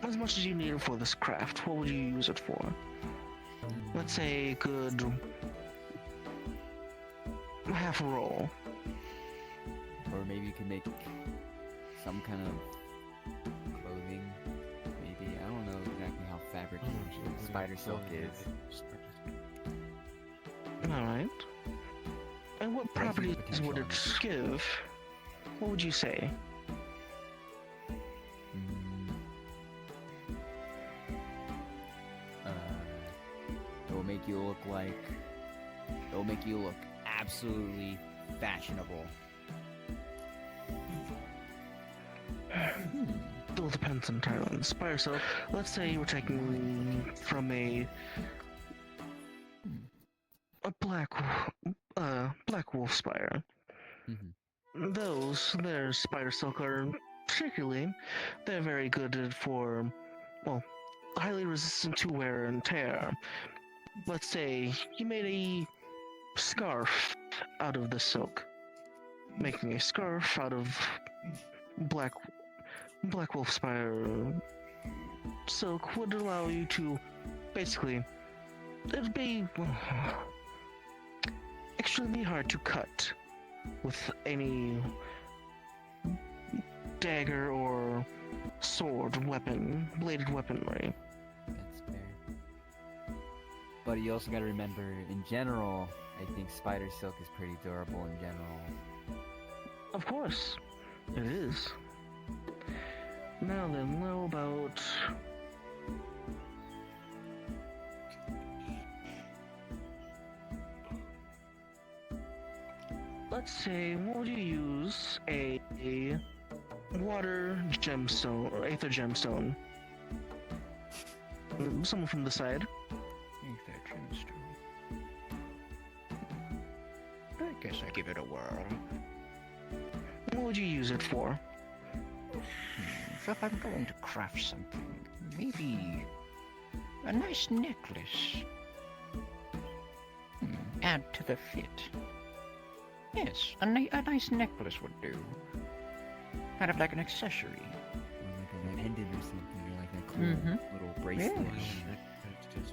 as much as you needed for this craft. What would you use it for? Let's say a good half a roll. Or maybe you could make some kind of clothing. Maybe, I don't know exactly how fabric spider silk is. Alright. And what properties would it give? What would you say? It will make you look like. It will make you look absolutely fashionable. It all depends entirely on the spire. So, let's say you were taking from a black wolf spire. Those, their spider silk are particularly, they're very good for, well, highly resistant to wear and tear. Let's say you made a scarf out of the silk. Making a scarf out of black wolf spire silk would allow you to basically, it'd be extremely hard to cut with any dagger or sword weapon, bladed weaponry. That's fair. But you also gotta remember, in general, I think spider silk is pretty durable in general. Of course, it is. Now then, how about... Let's say, what would you use? A water gemstone, or aether gemstone. Someone from the side. Aether gemstone. I guess I give it a whirl. What would you use it for? So if I'm going to craft something, maybe a nice necklace. Add to the fit. Yes, a nice necklace would do. Kind of like an accessory. Or like a pendant or something, or like a cool little bracelet.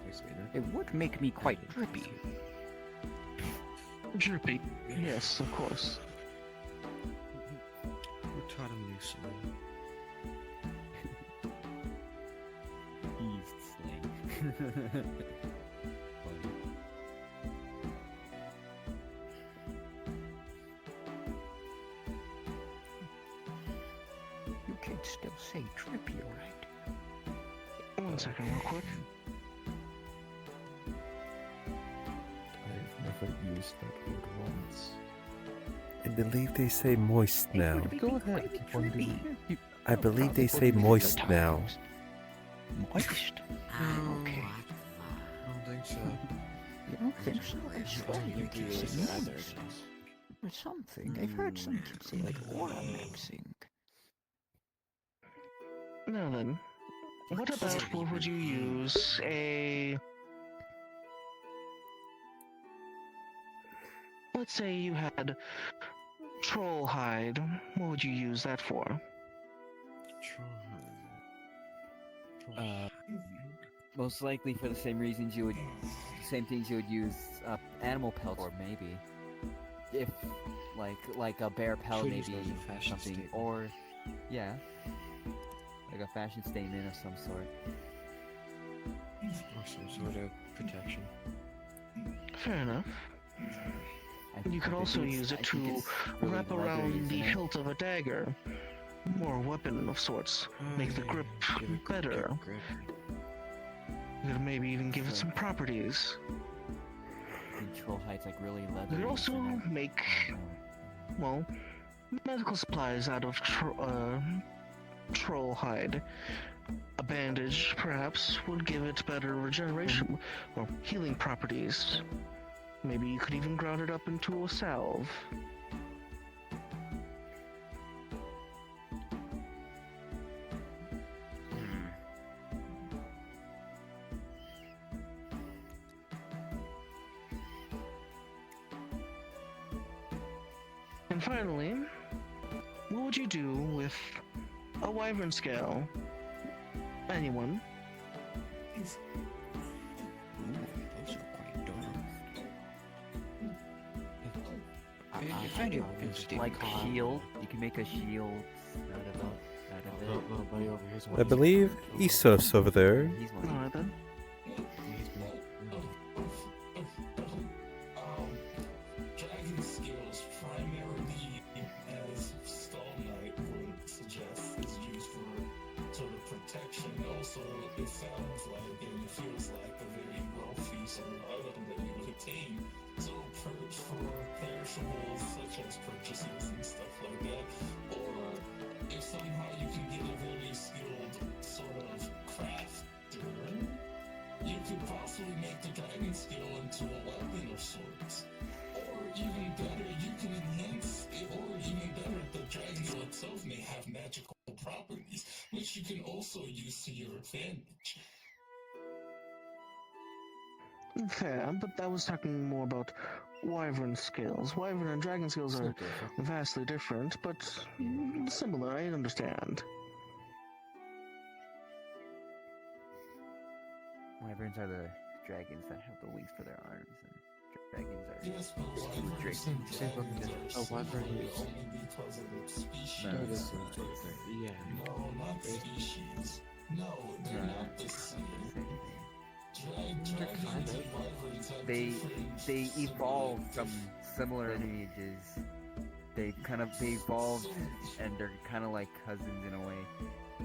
Yes. It would make me quite drippy. Drippy. Yes, of course. Who taught him new slang? East slang. You can still say drippy, alright? 1 second, real quick. I've never used that word once. I believe they say moist now. Go ahead. I believe they say moist now. Moist? Okay. I don't think so. You don't think so? It's funny you keep saying moist. Or something. I've heard some kids say like aura mixing. Now then, what about, what would you use? Let's say you had troll hide. What would you use that for? Most likely for the same reasons you would, same things you would use animal pelt for, maybe. If like a bear pelt, Should use maybe it as a fashion something, statement. or yeah, like a fashion statement of some sort. Or some sort of protection. Fair enough. You could also use it to wrap around the hilt of a dagger, or a weapon of sorts. Make the grip better. You could maybe even give it some properties. Troll hide's like really leather. You could also make, well, medical supplies out of troll hide. A bandage, perhaps, would give it better regeneration or healing properties. Maybe you could even ground it up into a salve. And finally, what would you do with a wyvern scale? Anyone? Ooh, those are quite dark. If I do like shield. You can make a shield out of it. No, buddy, over here's one. I believe Isos over there. He's one. Alright then. Dragon skills primarily, as Stall Knight would suggest, is used for sort of protection. Also, it sounds like and it feels like a very wealthy sort of item that you would obtain. So, for perishables such as purchases and stuff like that, or if somehow you can get a very skilled sort of crafter, you could possibly make the dragon skill into a weapon of sorts. Or even better, you can enhance it, or even better, the dragon skill itself may have magical properties, which you can also use to your advantage. Fair, but I was talking more about wyvern skills. Wyvern and dragon skills are vastly different, but similar, I understand. Wyverns are the dragons that have the wings for their arms, and dragons are Yes, but Same fucking dragons a wyvern are is- only because of its species. No, this it's not. Yeah. No, not species. No, they're not the same. Dragons and wyverns have They different evolved sort from of similar lineages. They evolved, and they're kind of like cousins in a way.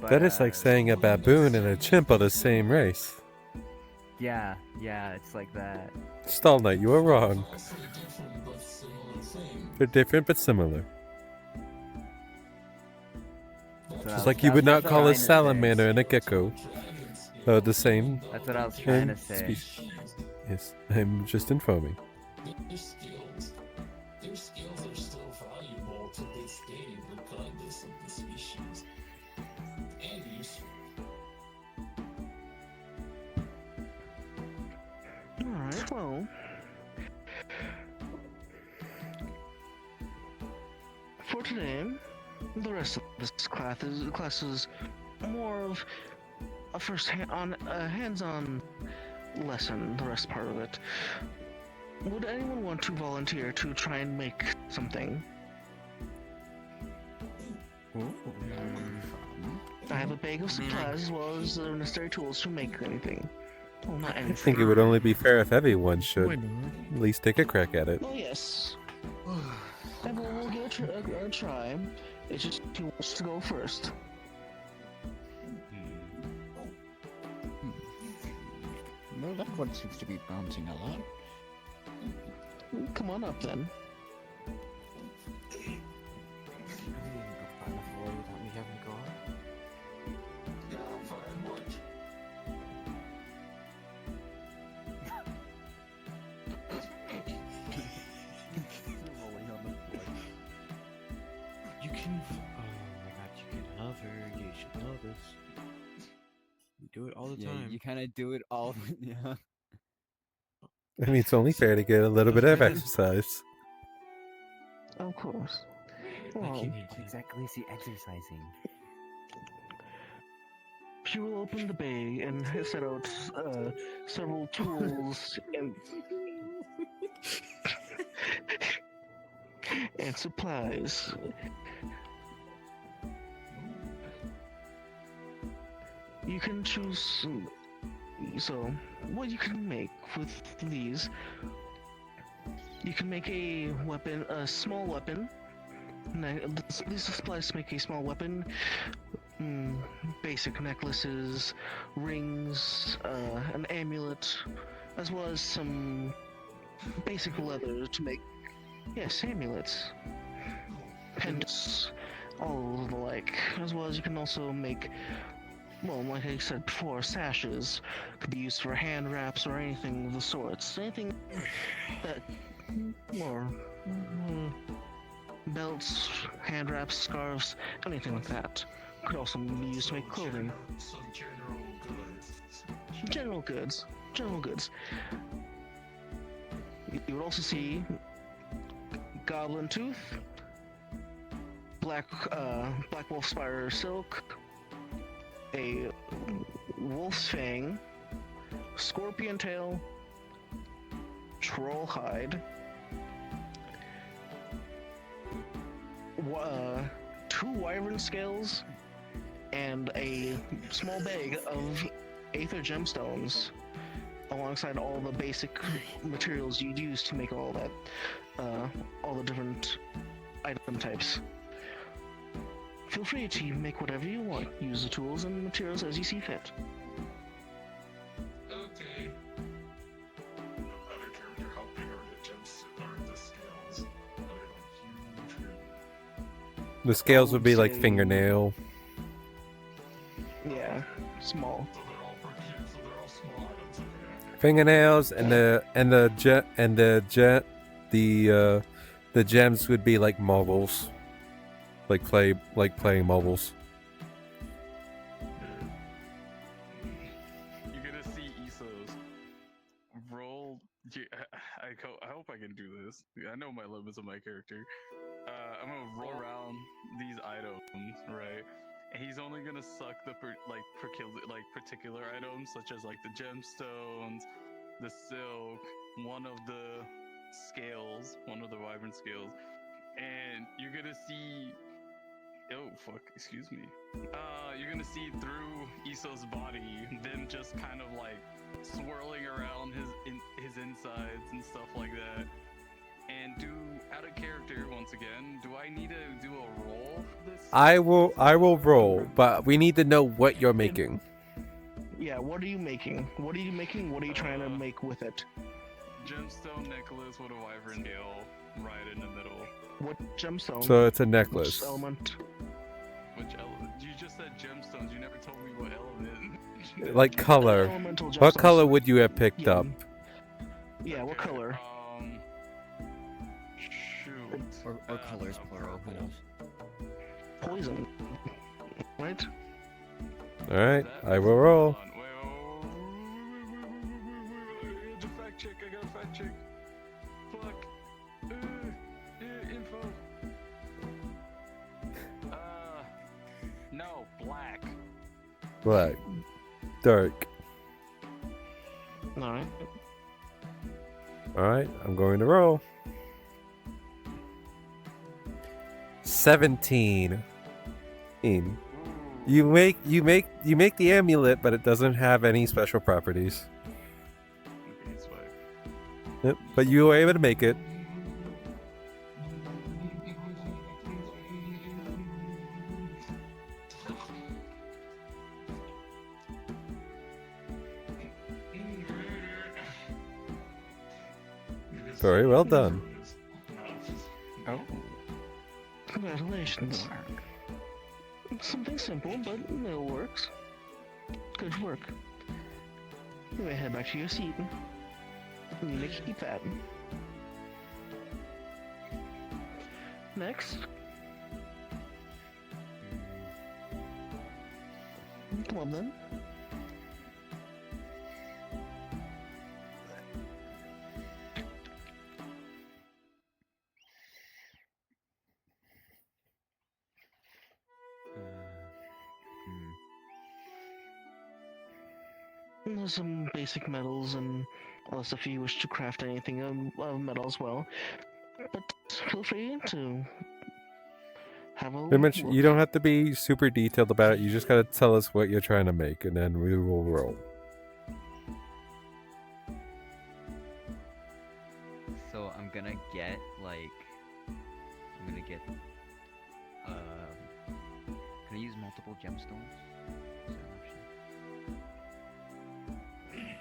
But, That is like saying a baboon and a chimp are the same race. Yeah, it's like that. Stall Knight, you are wrong. also different but similar thing. They're different but similar. Just like you That's would what not I was call a trying to say. salamander and a gecko the same. That's what I was trying to in say. species. Yes, I'm just informing. Their skills are still valuable to this day, regardless of the species. And useful. Alright, well. For today, the rest of this class is more of a hands-on lesson, the rest part of it. Would anyone want to volunteer to try and make something? I have a bag of supplies as well as the necessary tools to make anything. Well, not I anything. think it would only be fair if everyone Why should not? at least take a crack at it. Oh yes. Everyone will give it a try. It's just who wants to go first. Well, that one seems to be bouncing a lot. Come on up then. Yeah, I'm fine. What? You can. Oh my god, you can hover. You should know this. You do it all the Yeah, time. you kind of do it all. Yeah. I mean, it's only fair to get a little bit of exercise. Of course. Like Well, you need to. Exactly, is he exercising? she will open the bag and set out several tools and supplies. You can choose. So, what you can make with these, you can make a weapon, a small weapon. These supplies make a small weapon. Basic necklaces, rings, an amulet, as well as some basic leather to make, yes, amulets, pendants, all of the like. As well as you can also make, well, like I said before, sashes could be used for hand wraps or anything of the sorts. Anything that, or belts, hand wraps, scarves, anything like that could also be used to make clothing. Some general goods. General goods. You would also see goblin tooth, black wolf spider silk, a wolf's fang, scorpion tail, troll hide, 2 wyvern scales, and a small bag of aether gemstones, alongside all the basic materials you'd use to make all that, all the different item types. Feel free to make whatever you want. Use the tools and materials as you see fit. Okay. Other character, how big are the gems or the scales? Are they like huge or... The scales would be like say- fingernail. Yeah, small. So they're all pretty, so they're all small items, okay. Fingernails and the gems would be like marbles. Like playing marbles. You're gonna see Isos roll. I hope I can do this. I know my limits of my character. I'm gonna roll around these items, right? And he's only gonna suck the particular items, such as like the gemstones, the silk, one of the scales, one of the wyvern scales, and you're gonna see. Oh fuck! Excuse me. You're gonna see through Iso's body, them just kind of like swirling around his insides and stuff like that. And out of character once again. Do I need to do a roll for this? I will roll, but we need to know what you're making. Yeah, what are you making? What are you making? What are you trying to make with it? Gemstone necklace with a wyvern scale right in the middle. What gemstone? So it's a necklace. Which element? Which element? You just said gemstones. You never told me what element. Like color. Elemental What gemstones. color would you have picked Yeah. up? Yeah, what color? Shoot. Or colors plural, who knows? Poison. Right? Alright, I will roll. I got a fact check. Fuck. Info. No, black. Black. Dark. Alright. Alright, I'm going to roll. 17. You make the amulet, but it doesn't have any special properties. Okay, it's fine. Yep, but you were able to make it. Very well done. Oh. Congratulations. Something simple, but it works. Good work. You may head back to your seat. You need to keep that. Next. Come on then. There's some basic metals, and plus if you wish to craft anything of metal as well. But feel free to have a Pretty much, look. you don't have to be super detailed about it. You just gotta tell us what you're trying to make, and then we will roll. So I'm gonna get can I use multiple gemstones? Is that an option?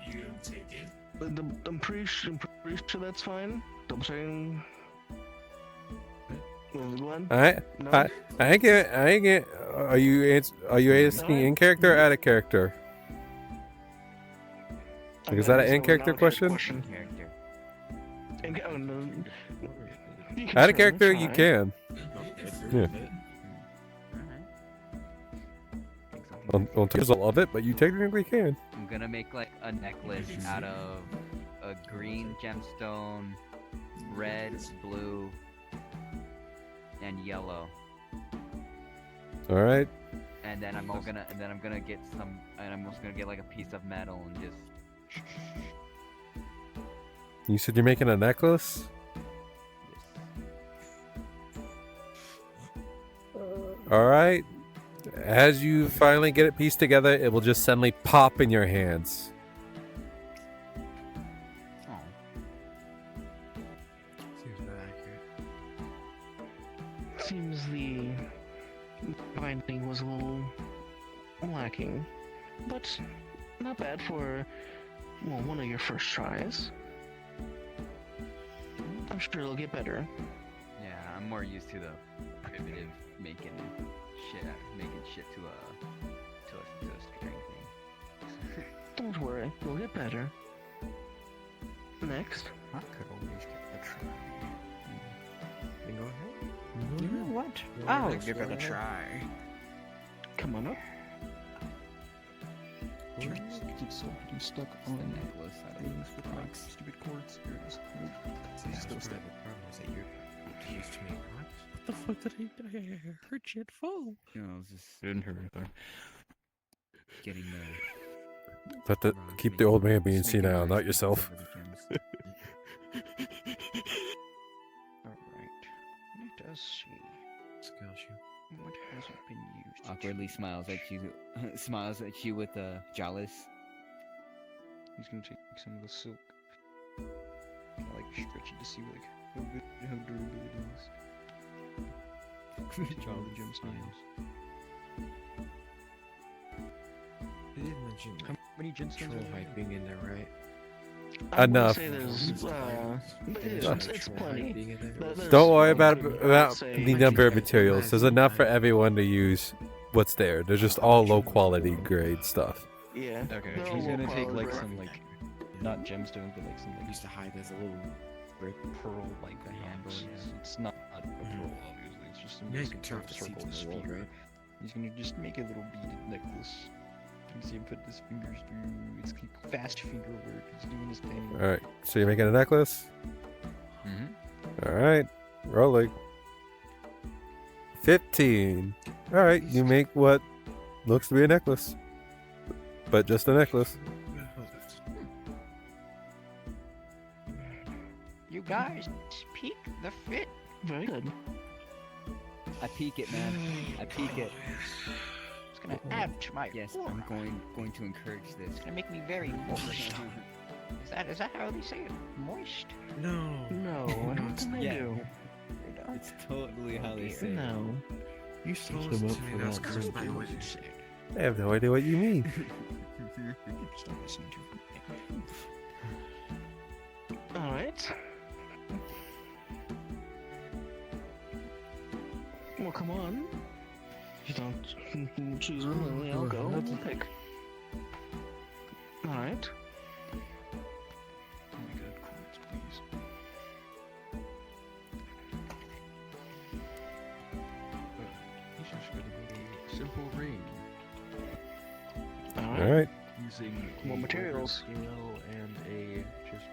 You gonna take it? But I'm pretty sure that's fine. Double checking. Glenn? Alright, No? I ain't get. Are you asking in character or out of character? Like, is that an in character question? Character. Oh, no. You can Out of certainly character, you try. can. Yeah. On terms of it, but you technically can. I'm gonna make like a necklace out of a green gemstone, red, blue, and yellow All right. And then I'm gonna get some, and I'm also gonna get like a piece of metal and just. You said you're making a necklace? All right. As you finally get it pieced together, it will just suddenly pop in your hands. Seems about accurate. Seems the binding was a little lacking, but not bad for, well, one of your first tries. I'm sure it'll get better. Yeah, I'm more used to the primitive making shit to a string thing. Don't worry, you'll get better. Next. I could always get a try. Then go ahead. You know what? You I'll wanna give it a explore? try. Come on up. Just keeps getting stuck on necklace. things with like stupid cords. Here it is. Yeah, Still that's stuck. part of the problem is that you're used to making rocks. What the fuck did I hurt you at fall? You know, it's just didn't hurt anything. Getting the Let the keep the old man being senile, not yourself. Alright. Let us see. Skills you. What hasn't been used? Awkwardly smiles at you, with a jawless. He's gonna take some of the silk. Kinda like stretch it to see like how durable it is. Take all the gemstones. They did mention How many gemstones troll are there? height being in there, right? I wouldn't Enough. say there's, it's plenty. Don't worry about say- the number of materials. There's enough for everyone to use what's there. They're just all low quality grade stuff. Yeah. Okay, they're all he's low gonna take quality, like right? some like not gemstones, but like some like Used to hide as a little brick. pearl like the handle. It's not a pearl, obviously. It's just some Yeah, you basic can turn off the circle seats in the wall, sphere. right? He's gonna just make a little beaded necklace. You can see him put his fingers through. It's like fast finger work. He's doing his thing. All right. So you're making a necklace. Mm-hmm. All right. Rolling. 15. All right. You make what looks to be a necklace, but just a necklace. You guys peek the fit. Very good. I peek it, man. I peek it. It's gonna add to my Yes, aura. I'm going to encourage this. It's gonna make me very moist. Is that how they say it? Moist? No. No, I don't think they Yeah. do. They don't. It's totally how they say it. No. You still Look listen them to up me, for that was that cursed by a too. witch. I have no idea what you mean. Stop listening to me. Alright. Well, come on. You don't choose willingly, I'll go. We'll pick. Alright. Oh my god, cords, please. He's just gonna make a simple ring Alright. All right. using What a materials? scale and a just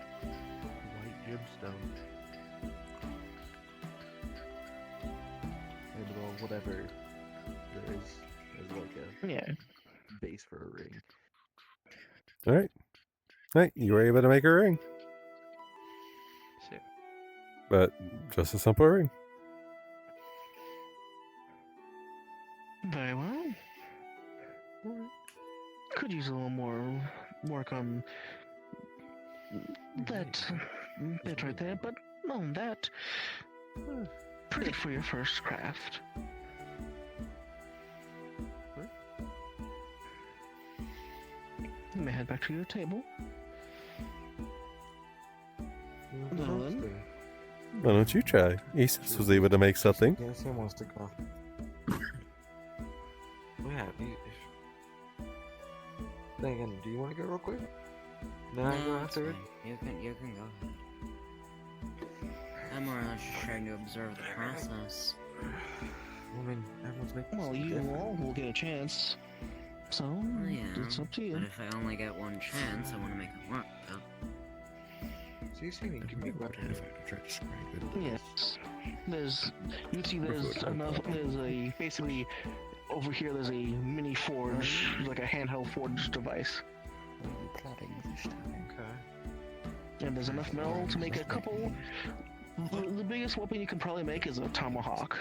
white gemstone. And well, whatever there is as like Yeah. a base for a ring. All right. All right. You were able to make a ring, So, but just a simple ring. Very well. Could use a little more work on that bit right there, but on that, pretty for your first craft. You may head back to your table. Then, Why don't you try? Isis was able to make something. Yes, he wants to go. Yeah, then again, do you want to go real quick? Then I go No, it's after it? fine. You can go ahead. I'm more or less just trying to observe the process. I mean, everyone's making well, something you different. all will get a chance. So, Well, yeah, it's up to you. but if I only get one chance, I want to make it work. Though. So you're saying you can make weapons? If I had to try to describe it. Yes. You see there's basically, over here there's a mini forge, like a handheld forge device. Plotting this time. Okay. And there's enough metal to make a couple. The biggest weapon you can probably make is a tomahawk.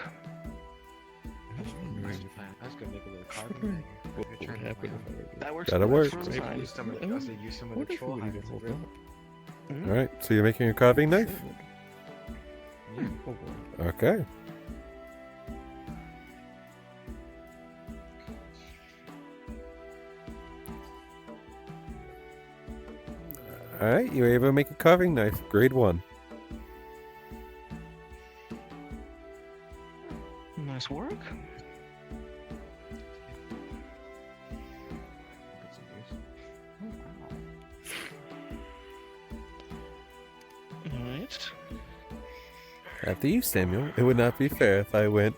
I was wondering I was gonna make a little carving. what would happen if I were That works. That'll work. For the Maybe time. use some of the, use some of What the if it troll would hide even as a hold rib. up? All right, so you're making a carving knife. Yeah. Oh, boy. Okay. All right, you were able to make a carving knife, grade 1. Nice work. Alright. After you, Samuel, it would not be fair if I went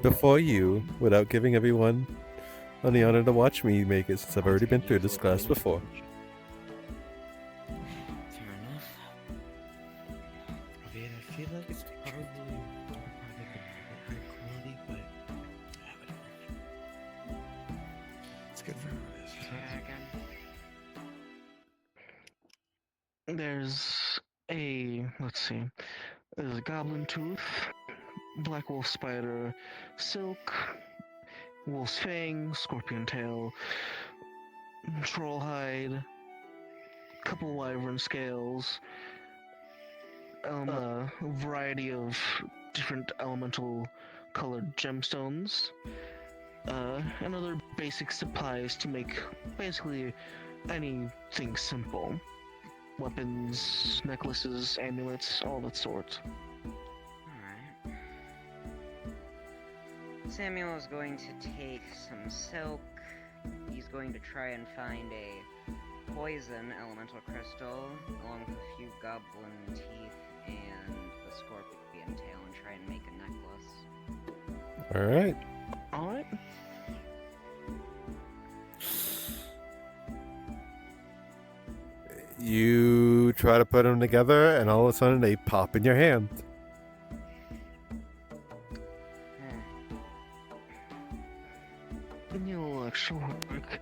before you without giving everyone the honor to watch me make it, since I've already been through this class before. Fair enough. I mean, I feel like it's probably high quality, but it's good for this. There's let's see. There's a goblin tooth, black wolf spider, silk, wolf's fang, scorpion tail, troll hide, couple wyvern scales, a variety of different elemental colored gemstones, and other basic supplies to make basically anything simple. Weapons, necklaces, amulets, all that sort. Alright. Samuel is going to take some silk. He's going to try and find a poison elemental crystal, along with a few goblin teeth and the scorpion tail, and try and make a necklace. Alright. Alright. You try to put them together, and all of a sudden they pop in your hand. Little extra work.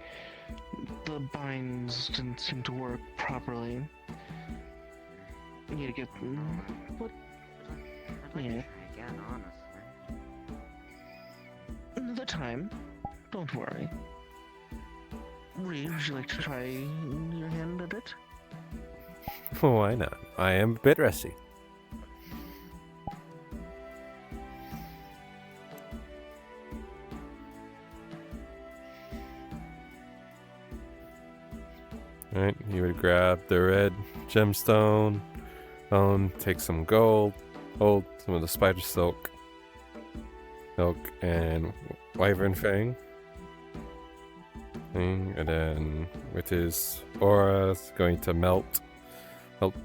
The binds didn't seem to work properly. You need to get. What? I'd like Yeah. to try again, honestly. Another time. Don't worry. Reed, would you like to try your hand at it? Why not? I am a bit rusty. Alright, you would grab the red gemstone, take some gold, hold some of the spider silk, and wyvern fang. And then with his aura, it's going to melt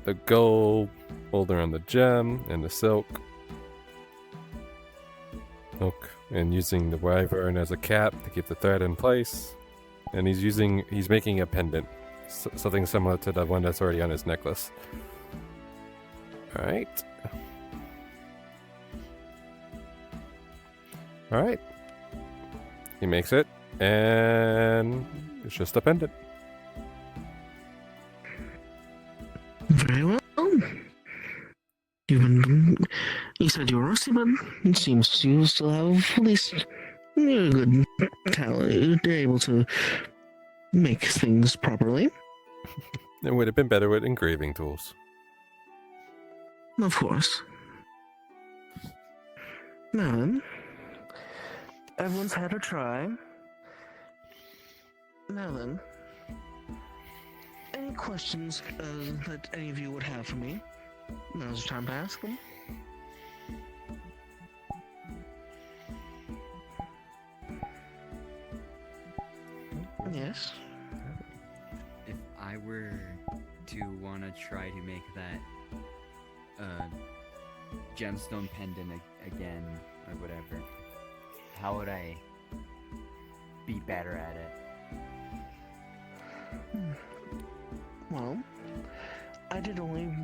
the gold, hold around the gem and the silk. And using the wyvern as a cap to keep the thread in place. And he's making a pendant, something similar to the one that's already on his necklace. Alright. Alright. He makes it, and it's just a pendant. Very well. You said you were rusty, but it seems you still have at least a good talent. You're able to make things properly. It would have been better with engraving tools. Of course. Now then, everyone's had a try. Now then, any questions that any of you would have for me? Now's the time to ask them. Yes. If I were to want to try to make that gemstone pendant again or whatever, how would I be better at it? Well, I did only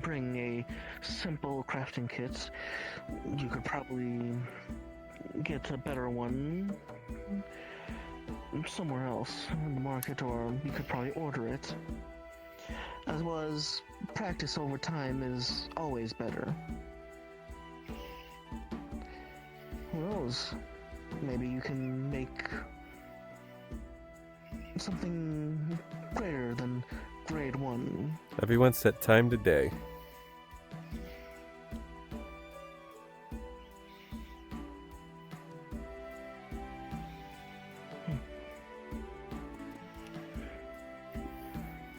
bring a simple crafting kit. You could probably get a better one somewhere else in the market, or you could probably order it. As well as practice over time is always better. Who knows? Maybe you can make something greater than grade 1. Everyone set time today.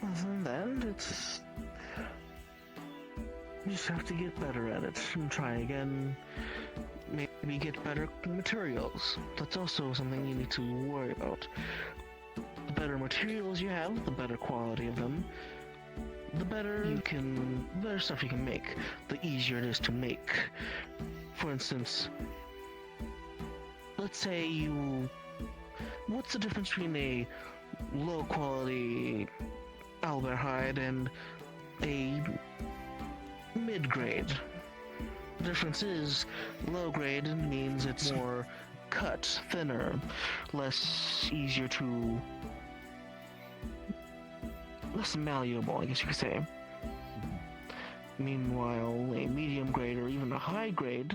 Other than that, it's... You just have to get better at it and try again. Maybe get better materials. That's also something you need to worry about. The better materials you have, the better quality of them, the better stuff you can make, the easier it is to make. For instance, let's say what's the difference between a low quality owlbear hide and a mid-grade? The difference is low grade means it's more cut, thinner, less malleable, I guess you could say. Meanwhile, a medium grade or even a high grade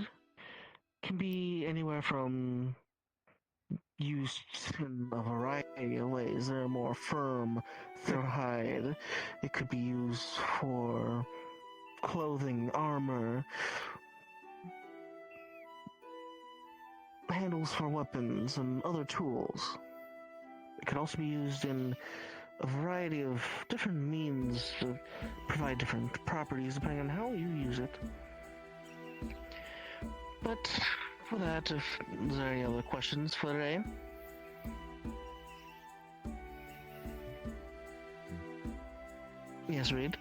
can be anywhere from used in a variety of ways. They're more firm, thinner hide. It could be used for clothing, armor, handles for weapons, and other tools. It can also be used in a variety of different means to provide different properties depending on how you use it. But for that, if there's any other questions for today? Yes, Reed?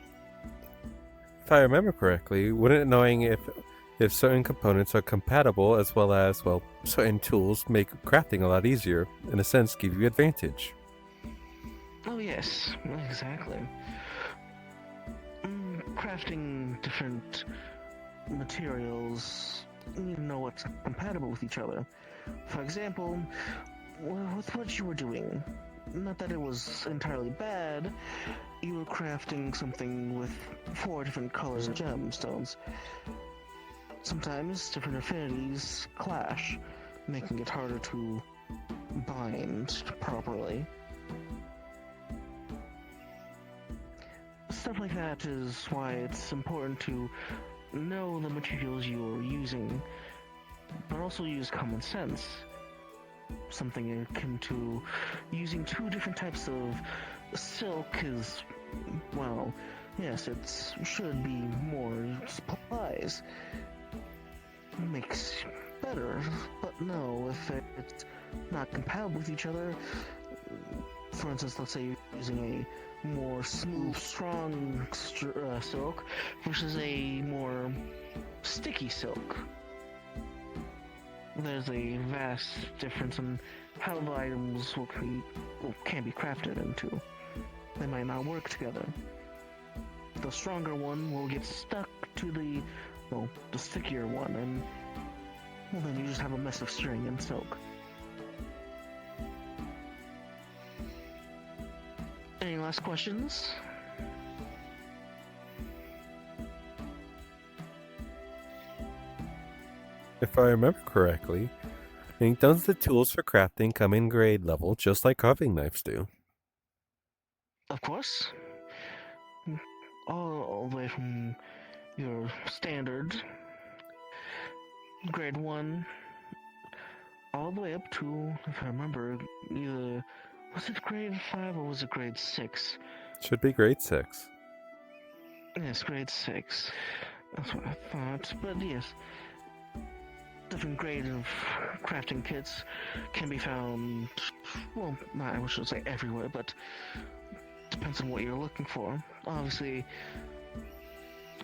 If I remember correctly, wouldn't knowing if certain components are compatible as well as, well, certain tools make crafting a lot easier, in a sense give you advantage? Oh yes, exactly. Crafting different materials, you need to know what's compatible with each other. For example, with what you were doing, not that it was entirely bad, you were crafting something with 4 different colors of gemstones. Sometimes different affinities clash, making it harder to bind properly. Stuff like that is why it's important to know the materials you're using, but also use common sense. Something akin to using 2 different types of silk is, well, yes, it should be more supplies. Makes better, but no, if it's not compatible with each other, for instance, let's say you're using a more smooth, strong silk versus a more sticky silk. There's a vast difference in how the items can be crafted into. They might not work together. The stronger one will get stuck to the stickier one, and well, then you just have a mess of string and silk. Any last questions? If I remember correctly, I think don't the tools for crafting come in grade level just like carving knives do? Of course. All the way from your standard grade 1 all the way up to, if I remember, either was it grade 5 or was it grade 6? Should be grade 6. Yes, grade 6. That's what I thought, but yes. Different grades of crafting kits can be found, well, I should say everywhere, but depends on what you're looking for. Obviously,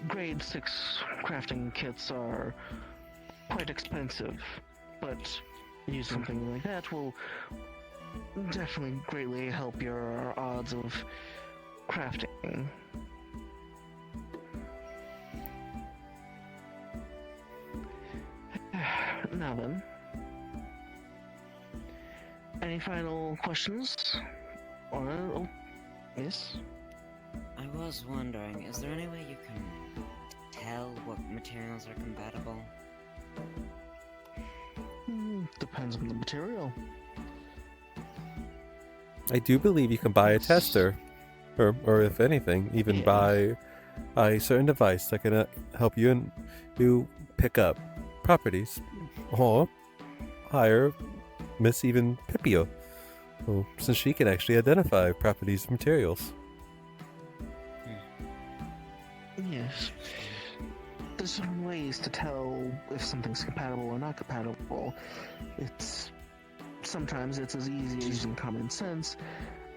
grade 6 crafting kits are quite expensive, but using something like that will definitely greatly help your odds of crafting. Now then. Any final questions? Or, oh, yes? I was wondering, is there any way you can tell what materials are compatible? Depends on the material. I do believe you can buy a tester, or if anything, even buy a certain device that can help you pick up properties, or hire Miss even Pipio, since she can actually identify properties and materials. Yes. There's some ways to tell if something's compatible or not compatible. Sometimes it's as easy as using common sense.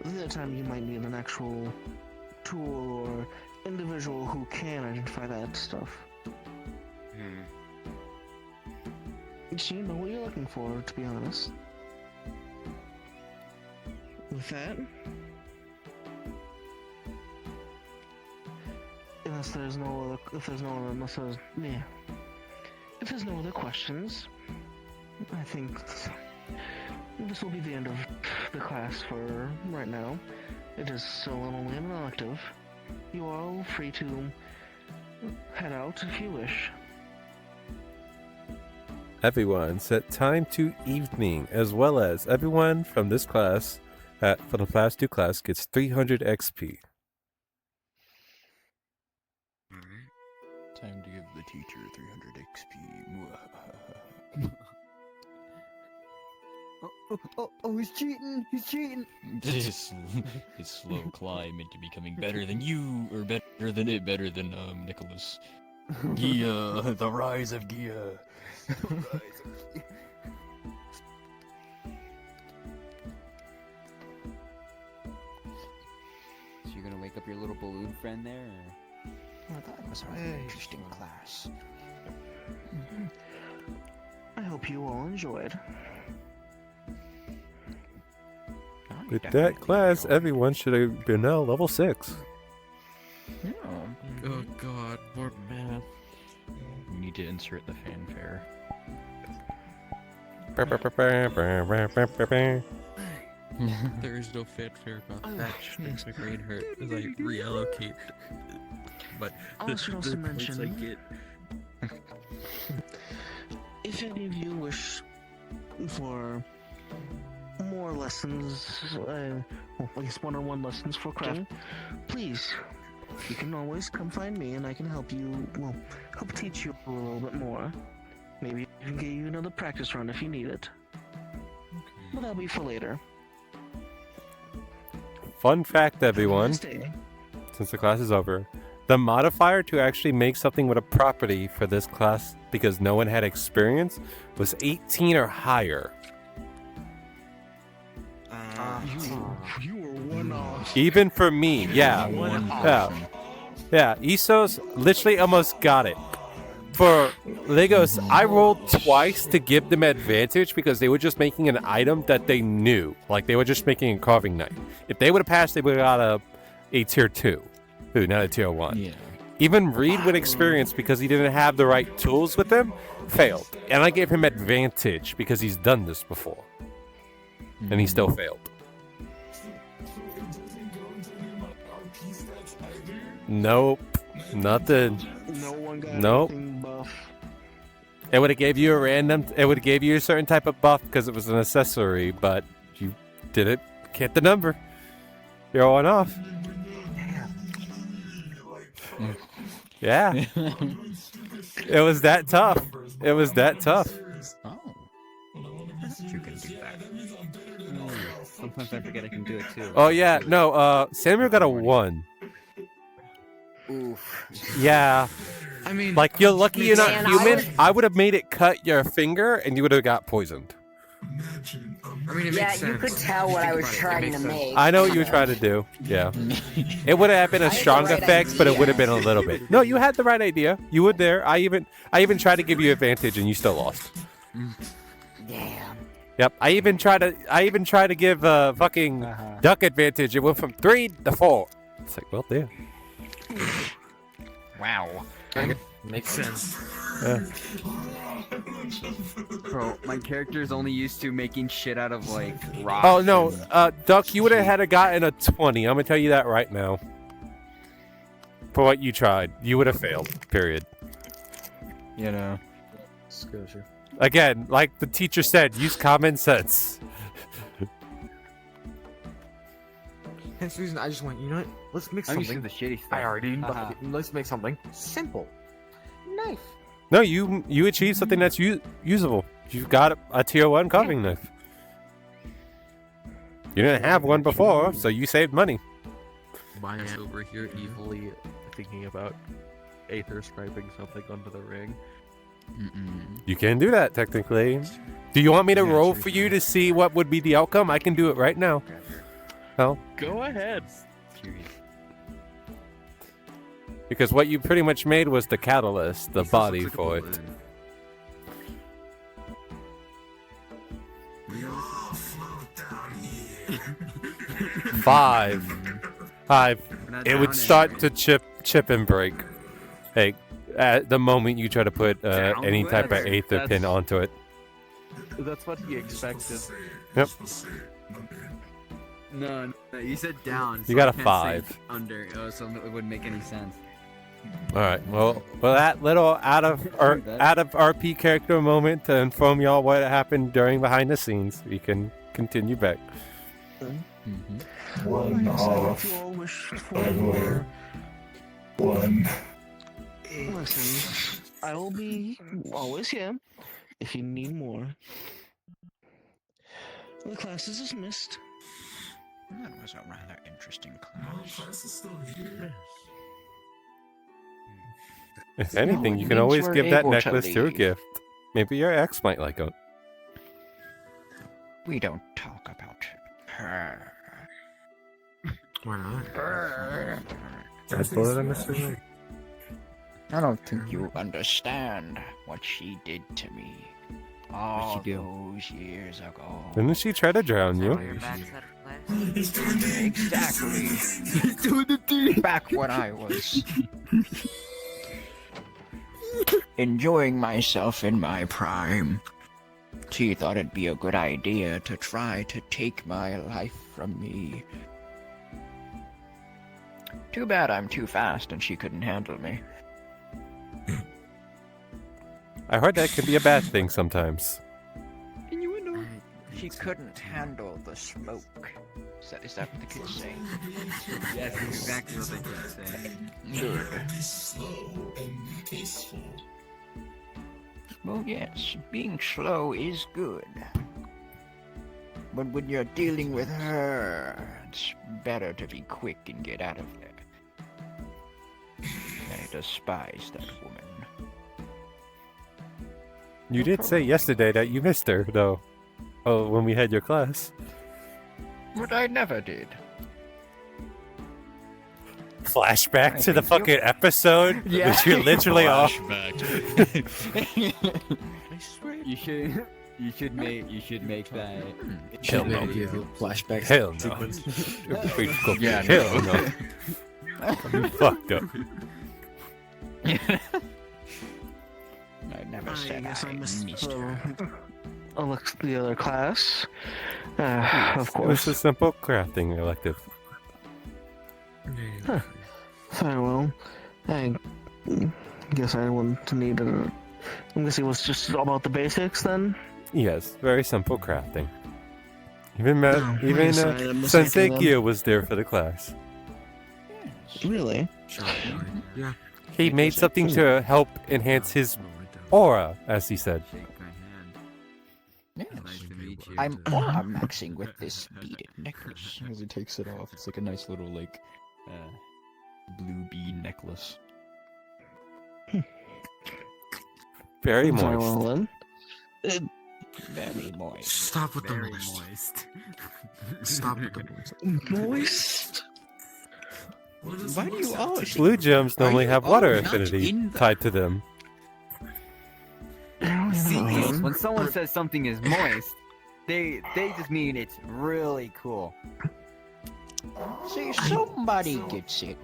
The other time you might need an actual tool or individual who can identify that stuff. So you know what you're looking for, to be honest. With that, if there's no other questions, I think this will be the end of the class for right now. It is still only an elective. You are all free to head out if you wish. Everyone, set time to evening, as well as everyone from this class, for the class 2 class, gets 300 XP. Time to give the teacher 300 XP. Oh, he's cheating! He's cheating! This his slow climb into becoming better than you, or better than Nicholas. Gia, the rise of Gia. So you're gonna wake up your little balloon friend there? Or? I thought it was a very interesting class. I hope you all enjoyed. With that class, everyone should have been now level 6. Oh god, more math. You need to insert the fanfare. There is no fanfare about that. Which makes my brain hurt as I reallocate. But I should also points I mention, get. if any of you wish for more lessons, well, I guess one-on-one lessons for crafting, please, you can always come find me and I can help you, help teach you a little bit more. Maybe even get you another practice run if you need it. But that'll be for later. Fun fact, everyone, Have a nice day. since the class is over, the modifier to actually make something with a property for this class, because no one had experience, was 18 or higher. You were one off. Even for me, yeah. Yeah, Isos literally almost got it. For Legos, I rolled twice to give them advantage because they were just making an item that they knew. Like, they were just making a carving knife. If they would have passed, they would have got a tier 2. Ooh, not a tier 1. Yeah. Even Reed with experience, because he didn't have the right tools with him, failed. And I gave him advantage because he's done this before. And he still failed. Nope. Nothing. No one got Nope. anything buff. It would have gave you a certain type of buff because it was an accessory, but you didn't get the number. You're on off. Yeah. It was that tough. It was that tough. Oh. You can do that. Sometimes I forget I can do it too. Oh yeah, no, Samuel got a 1. Oof. Yeah. I mean, Like, you're lucky you're not Man, human. I would have made it cut your finger and you would have got poisoned. I mean, it Yeah, makes you sense. could tell what I was Think about it, it trying makes to sense. make. I know what you were trying to do. Yeah. It would have been a I had the strong right effect, but it idea. would have been a little bit. No, you had the right idea. You were there. I even tried to give you advantage and you still lost. Damn. Yep. I even tried to give fucking duck advantage. It went from 3 to 4. It's like, well, damn. Wow. Makes sense. Yeah. Bro, my character is only used to making shit out of like rocks. Oh no, and Duck, you would have had to gotten a 20. I'm gonna tell you that right now. For what you tried, you would have failed. Period. You know. Scotia. Again, like the teacher said, use common sense. Hey, Susan, I just want, you know what? Let's make I'm used something. to the shitty stuff. I already know. Haha. Let's make something simple. Knife. No, you achieved something that's usable. You've got a tier 1 carving knife. You didn't have one before, so you saved money. Maya's over here evilly thinking about Aether scribing something onto the ring. You can do that, technically. Do you want me to Yeah, roll sure for you to see what would be the outcome? I can do it right now. No? Go ahead. Because what you pretty much made was the catalyst, the body for it. We all float down here. 5. It would start to chip and break. Like, at the moment you try to put any type of Aether pin onto it. That's what he expected. Yep. No, you said down. You got I a can't say 5. Under, so it wouldn't make any sense. Alright, well, that little out of RP character moment to inform y'all what happened during behind the scenes, we can continue back. One off. If you all wish for By more, more. One. listen, I will be always here if you need more. The class is dismissed. That was a rather interesting My class. class is still here. If anything, you can means always we're give that able to necklace to a leave. gift. Maybe your ex might like it. We don't talk about her. Why not? That's what I understand. I don't think you understand what she did to me all What'd she do? those years ago. Didn't she try to drown you? Your backside of class. He's doing it. Exactly. He's doing the thing. Back when I was enjoying myself in my prime, she thought it'd be a good idea to try to take my life from me. Too bad I'm too fast and she couldn't handle me. I heard that can be a bad thing sometimes. Innuendo. She couldn't handle the smoke. Is that what the kids say? Yes, that's exactly what they just said. Good. Be slow and peaceful. Well, yes, being slow is good. But when you're dealing with her, it's better to be quick and get out of there. I despise that woman. You did say yesterday that you missed her, though. Oh, when we had your class. But I never did. Flashback to the thank you. fucking episode, Yeah. which you're literally off. I swear. You should make that. Hell no. Flashback. Hell no. Yeah, Hell no. You fucked up. I never I said guess I missed her. the other class. Of It was course. a simple crafting elective. Very well. I guess I wouldn't need a... I'm guessing it was just about the basics then? Yes, very simple crafting. Even Oh, I even guess I missed Sensei anything then. Gyo was there for the class. Really? Yeah. He made something to help enhance his aura, as he said. Shake my hand. Yes. Nice to meet you. I'm aura maxing with this beaded necklace. As he takes it off, it's like a nice little blue bead necklace. Very Very moist. well then. Very moist. Stop with Very the moist. moist. Stop with the moist. Moist? What is Why do you always Blue gems normally you have water all not affinity in the- tied to them. See, when someone says something is moist, they just mean it's really cool. See, somebody gets it.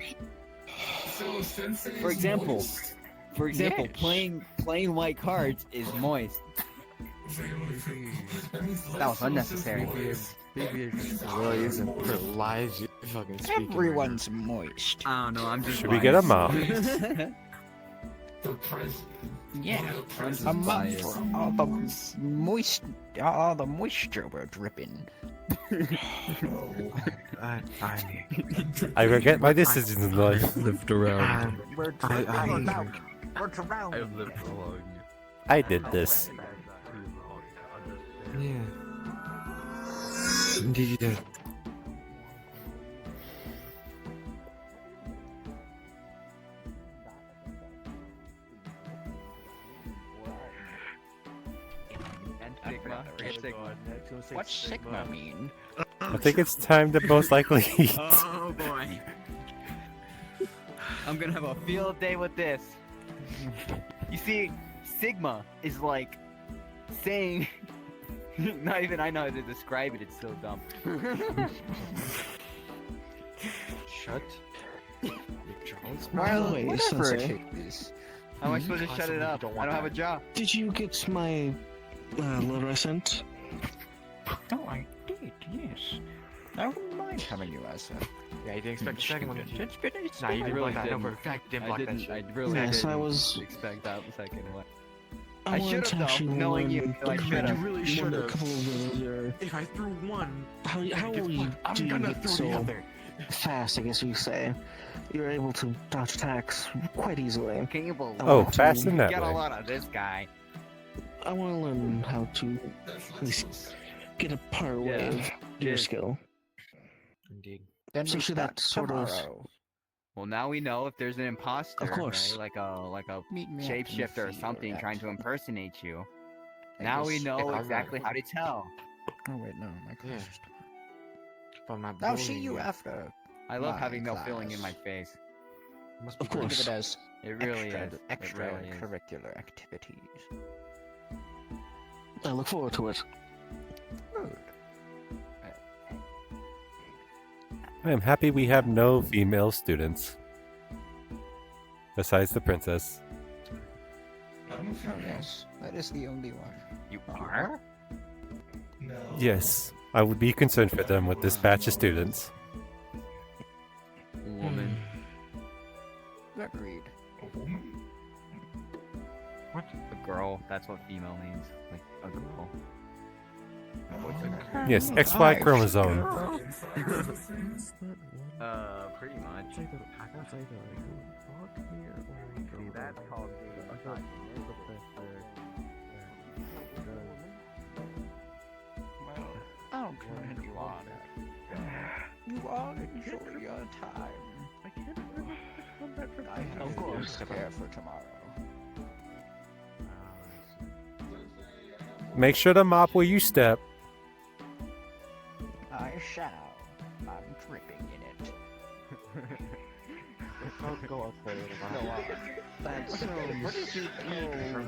So Sensei For is example, moist? For example, Yes. playing white cards is moist. That was unnecessary. Really isn't for lies you fucking speaking. Everyone's moist. I don't know. I'm just. Should we get a biased. mop? Yeah, I'm just a mop biased. for all the moisture we're dripping. I regret my decisions in life. Lived around. We're dripping. We're drowning. I've lived along. I did this. Yeah. Indeed you did. And Sigma. It's Sigma. What's Sigma mean? I think it's time to most likely eat. Oh boy. I'm gonna have a field day with this. You see, Sigma is like saying. Not even I know how to describe it. It's so dumb. Shut. By the way, Whatever it Sensei, is. How am I supposed to shut it up? I don't have a job. did you get my letter I sent? Oh, I did, yes. I wouldn't mind having you as a Yeah, you didn't expect a second one. student. It's been Nah, you I didn't really block that. No, for a didn't. fact, you didn't I block that didn't. shit. I really Yes, didn't I was- expect that second one. I I wanted should to have actually though, knowing you. learn I should You have. really a should have. couple of your If I threw one, how it will gets you blocked. I'm do you gonna get throw the so other. fast? I guess you say you're able to dodge attacks quite easily. Can you believe? Oh, want to fast in that Get a way. lot of this guy. I want to learn how to at least get a part way Yeah. of your Yeah. ll. Indeed. Then So we should start that sort of- tomorrow. Well, now we know if there's an imposter, Of course. right? Like a Meet me at the shapeshifter or field something at- trying to impersonate you. I Now we guess- know I'm exactly right. how to tell. Oh wait, no, my class Yeah. is tomorrow. If I'm not I'll see bullying you after. I love My having no feeling in my class. face. Must Of be Think of course. it as It really is. It extra really is. curricular activities. I look forward to it. Good. I am happy we have no female students. Besides the princess. Oh yes, that is the only one. You are? Yes, I would be concerned for them with this batch of students. Woman. Agreed. What? A girl. That's what female means. Like a girl. Yes, XY chromosome. Pretty much. That's called Well, I'll turn you on. You all enjoy your time. I can't remember the combat I have Of course. to prepare for tomorrow. Make sure to mop where you step. I shall. I'm dripping in it. Don't go up there. Go on. That's so stupid.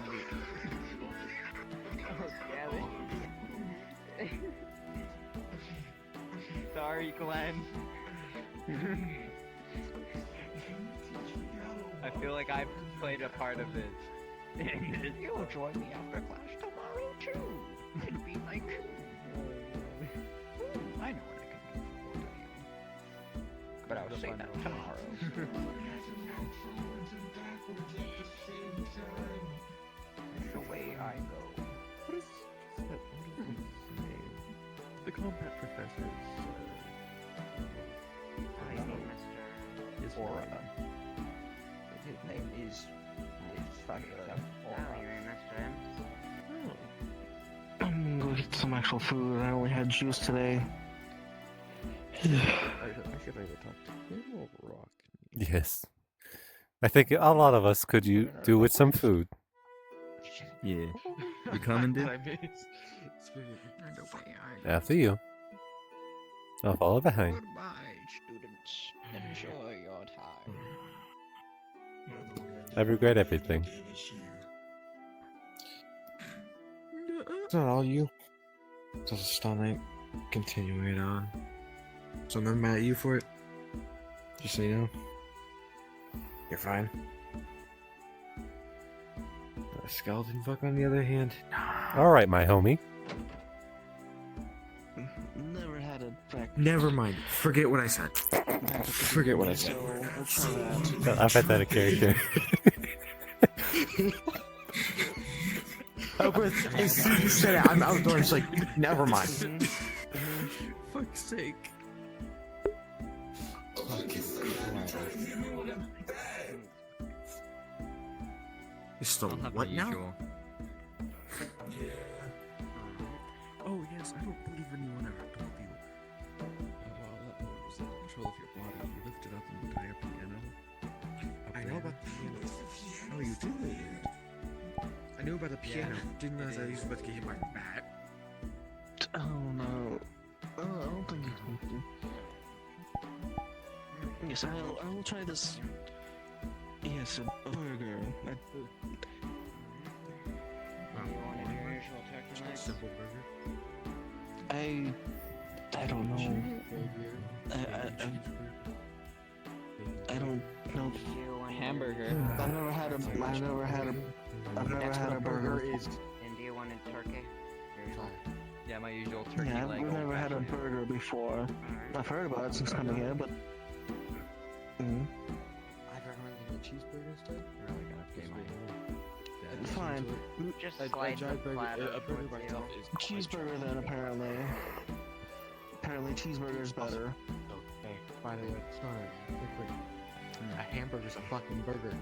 Sorry, Glenn. I feel like I've played a part of this. You'll join me after class tomorrow too. It'd be like, I know what I can do for you. But I'll say that tomorrow. It's the way I go. What is that? What is his name? The combat professor's. His Aura. His name is Fabiola. I'm gonna go get some actual food. I only had juice today. I should either talk to him or Rock. Yes. I think a lot of us could do with some food. Yeah. You coming, dude? And away I go. After you. I'll follow behind. Goodbye, students. Enjoy your time. I regret everything. It's not all you. It's also stomach. Continuing it on. So I'm not mad at you for it. Just so you know. You're fine. Skeleton fuck, on the other hand, All right, my homie. Never had a back. never mind. Forget what I said. Forget what I said. So we'll try that. I've had that a character. As soon as you said it, I'm outdoors. It's like, never mind. Fuck's sake. It's still I'll have what my now? usual. Oh yes, I don't believe anyone ever told you. What was that control of your body? You lifted up an entire piano. I know about the piano. Oh, you did. I knew about the piano. Didn't realize I was about to get hit by a bat. Oh no. Oh, I don't think you can. Yes, I will try this. Yes, a burger. You wanted your usual turkey legs? Simple burger. I don't know. I don't know. You want Hamburger. I've never had a burger. Is And do you want a turkey? Usual. Yeah, my usual turkey Yeah, leg. I've never had a burger before. I've heard about it since coming here, but. I've recommended the cheeseburger instead. Really gotta pay my Fine. Just A slide the giant burger, platter a burger towards by you. itself is Cheeseburger then, apparently. Apparently, cheeseburger's better. Okay, by the way, it's not a liquid. A hamburger's a fucking burger.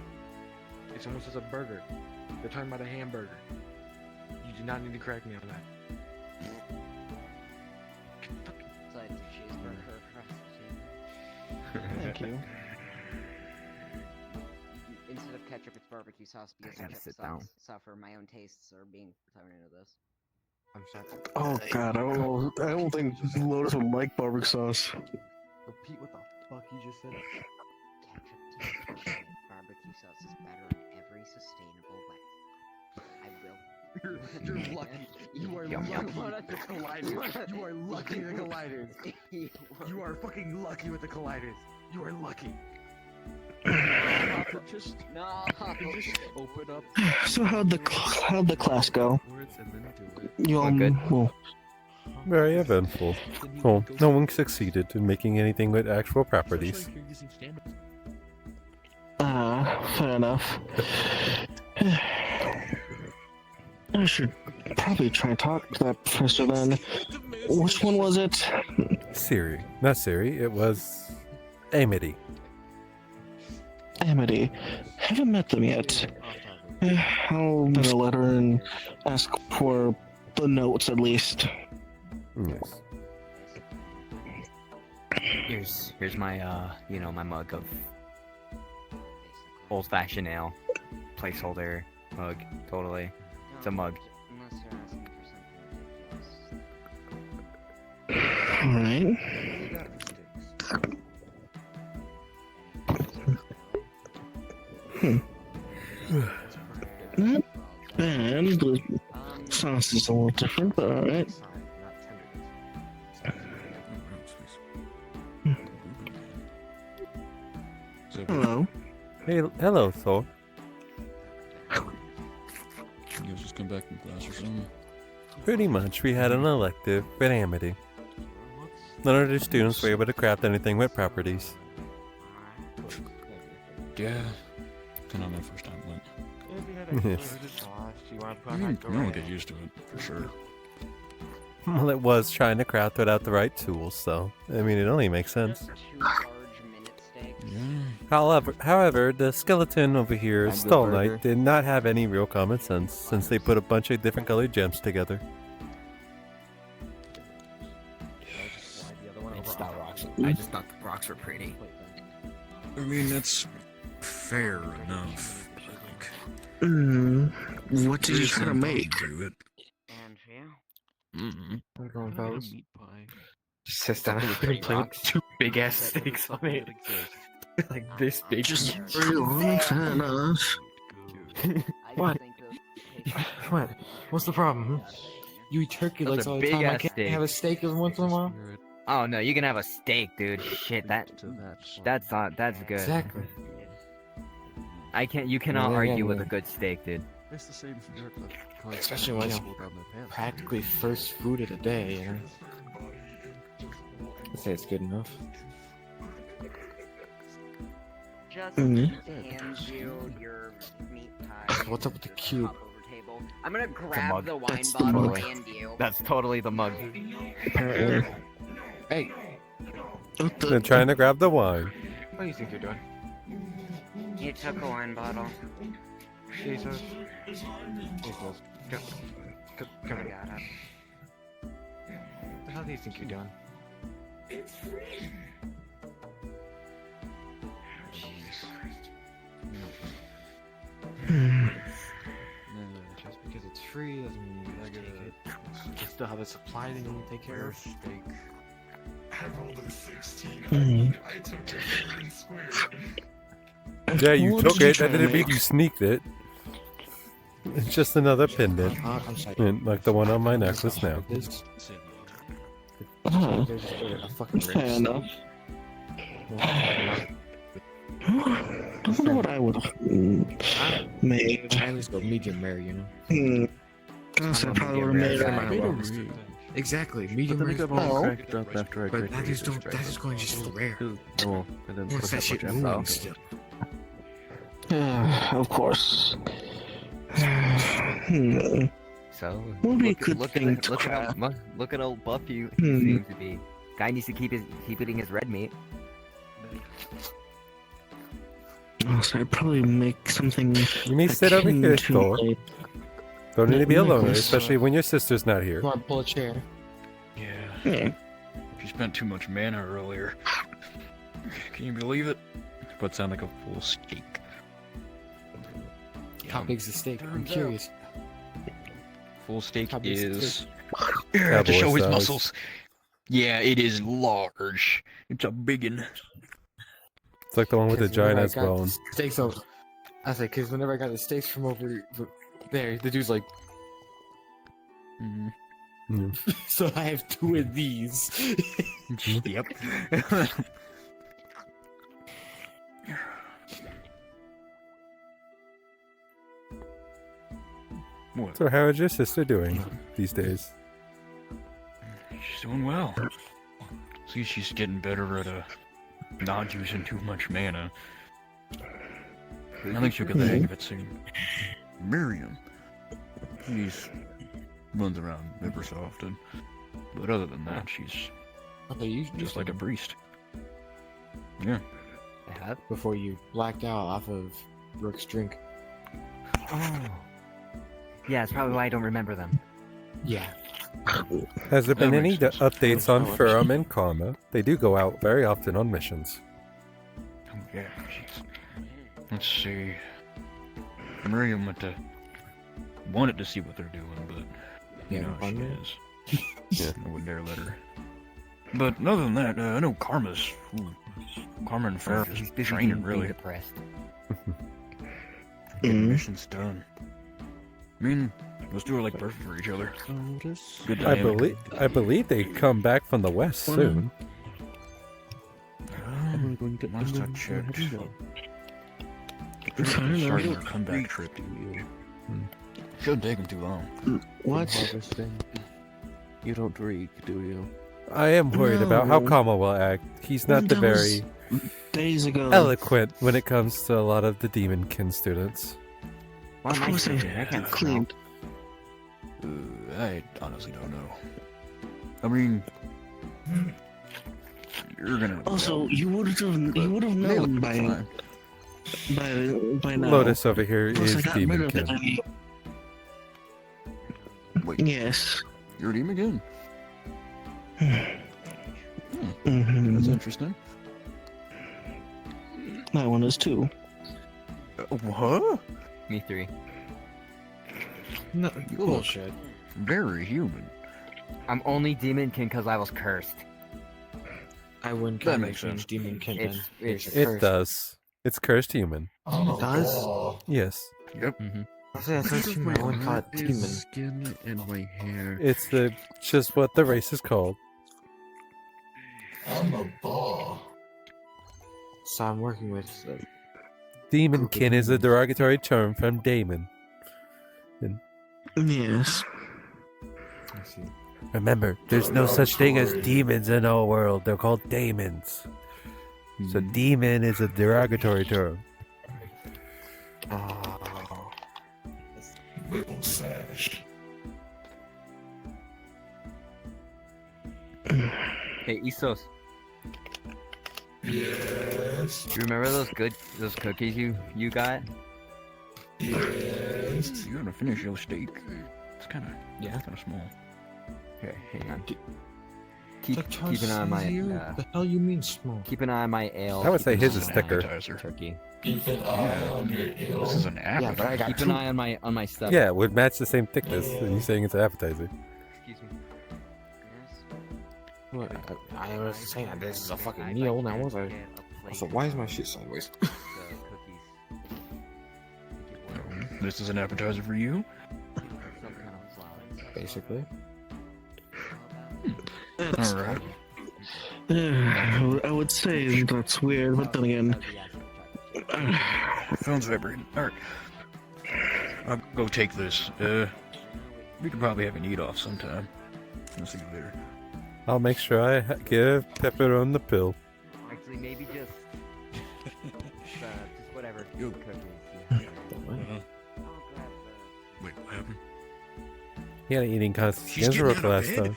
It's almost as a burger. They're talking about a hamburger. You do not need to correct me on that. Slide the cheeseburger across the table. Thank you. Instead of ketchup, it's barbecue sauce because I gotta ketchup sit down. sauce for my own tastes are being thrown into this. I'm sorry. Oh god, I don't know. I don't think Lotus would like barbecue sauce. Repeat what the fuck you just said. Ketchup tastes good. Barbecue sauce is better in every sustainable way. I will. You're lucky. You are lucky the colliders. You are lucky the colliders. You are fucking lucky with the colliders. You are lucky. Just No. just open up So how'd the class go? words and then do it. You Good. well, Very eventful. Well, no one succeeded in making anything with actual properties. Especially if you're using standards. fair enough. I should probably try and talk to that professor then. Which one was it? Siri. Not Siri, it was Amity. Amity. Haven't met them yet. I'll send a letter and ask for the notes at least. Yes. Here's my my mug of old-fashioned ale, placeholder mug. Totally, it's a mug. Unless you're asking for something ridiculous. Alright. Not bad. The sauce is a little different, but alright. Hello. Hey, hello, Thor. You guys just come back from class or something? Pretty much, we had an elective with Amity. None of the students were able to craft anything with properties. Yeah. Kind of my first time went. Yes. You'll get used to it, for sure. Well, it was trying to craft without the right tools, so I mean, it only makes sense. Just 2 large minute steaks. Yeah. However, the skeleton over here, Have the Stall burger. Knight, did not have any real common sense since they put a bunch of different colored gems together. I just thought the rocks were pretty. I mean, that's fair enough. Like, What did you try to make? do it. Andrea? Mm-mm. How's it going, fellas? Meat pie. Just sits down and play with 2 big ass steaks on it. Like this big. Just really fair enough. What? think those tastes What? What's the problem? You eat turkey Those legs are all the time. I big-ass can't steaks. have a steak every once in a while. Oh no, you can have a steak, dude. Shit, that's good. Exactly. You cannot Yeah, argue with yeah. a good steak, dude. It's the same jerk that collects Especially when it's pull down their pants. practically first food of the day, you know? I'd say it's good enough. Just Mhm. hand you your meat pie. What's up with the cube? Hop over table. I'm gonna mug. grab the wine That's the bottle mug. and you. That's totally the mug. Apparently. Hey, What They're the? trying to grab the wine. what do you think you're doing? You took a wine bottle. Jesus. Jesus. Come here. Got it. What the hell do you think you're doing? Just because it's free doesn't mean you gotta take it. You still have a supply that you need to take care of. Steak. I rolled a 16. Mhm. I took it fair and square. Yeah, you What took is he it. That trying to didn't mean make? you sneaked it. It's just another pendant, I'm sorry. and like the one on my necklace now. This. Oh, There's just a fucking fair rich. enough. I don't know what I would have made. I always go medium rare, you know? Honestly, I probably would have made it. Exactly, But medium then I rare. got Oh. all cracked up after I But cracked that the is don't. extract. That is going just rare. Oh, I didn't Once put that that shit much effort moving into still. it. Of course. Hmm. So What do you look, could look, think, at, look, at crap? how, look at how buff he Hmm. seems to be. Guy needs to keep eating his red meat. So I'd probably make something. You may sit over akin here, to Thor. a- Don't need to be a loner, Necklace. especially when your sister's not here. Come on, pull a chair. Yeah. Yeah. You spent too much mana earlier. Can you believe it? But sound like a full steak. How big's the steak? I'm Turns out- curious. Full steak How big's the is. Cowboy to show his size. muscles. Yeah, it is large. It's a biggin. It's like the one with the 'Cause whenever giant I ass got bone. the Steaks over. I was like, because whenever I got the steaks from over there, the dude's like, Mm. so I have two of these. Yep. What? So how is your sister doing these days? She's doing well. See, she's getting better at not using too much mana. I think she'll get the hang of it soon. Miriam. She's runs around ever so often. But other than that, she's Okay, you just like a priest. Yeah. I have. before you blacked out off of Rook's drink. Oh. Yeah, it's probably why I don't remember them. Yeah. Has there been That any makes sense. updates on Oh, Furum and Karma? They do go out very often on missions. Oh, yeah, jeez. Let's see. Miriam wanted to see what they're doing, but you Yeah, know how she fun is. Yeah, I wouldn't dare let her. But other than that, I know Karma's. Karma and Farrah He's is busy training, being really. depressed. Getting Mhm. missions done. I mean, those two are like perfect for each other. Good I dynamic. believe they come back from the west soon. Last I checked. Fair enough. Starting their comeback trip. Shouldn't take them too long. What? Harvesting. You don't reek, do you? I am worried about how No. Karma will act. He's not the That was very days ago. eloquent when it comes to a lot of the Demonkin students. What am I Was I thinking? I can't smell. cleaned? I honestly don't know. I mean, you're gonna. Also, you would have They look known fine. by now. Lotus over here Unless is I got rid of Demonkin. it. Wait, Yes. you're a demon again? That's Mm-hmm. interesting. That one is too. What? Me three. No, You bullshit. Very human. I'm only Demonkin because I was cursed. I wouldn't That count makes change sense. demon kin It's- then. it's- Here's your It curse. does. It's cursed human. It does? Yes. Yep. I said, that's what I wouldn't call it demon. Skin and my hair. It's just what the race is called. I'm a ball. So I'm working with. Demonkin is a derogatory term from Damon. Yes. I see. Remember, there's no such thing as demons in our world. They're called daemons. So demon is a derogatory term. Oh. Little sash. Hey, Isos. Yes. You remember those cookies you got? Yes. You gotta finish your steak. It's kind of small. Here, hang on. Keep an eye on my. The hell you mean small? Keep an eye on my ale. I would say keep his an is eye thicker. on my Turkey. Keep an eye on your ale. This is an Yeah, but I appetizer. got Keep an eye on my stuff. Yeah, it would match the same thickness. And you saying it's an appetizer. Excuse me. What? I was saying that this is a fucking meal. Now was I? Also, why is my shit sideways? This is an appetizer for you. Basically. All right. I would say that's weird, but then again, Phone's vibrating. All right. I'll go take this. We could probably have an eat off sometime. I'll see you later. I'll make sure I give Pepper on the pill. Actually, maybe just whatever. Yo. Cookies. Wait, what happened? He had an eating She's consequence getting out of last bed. time.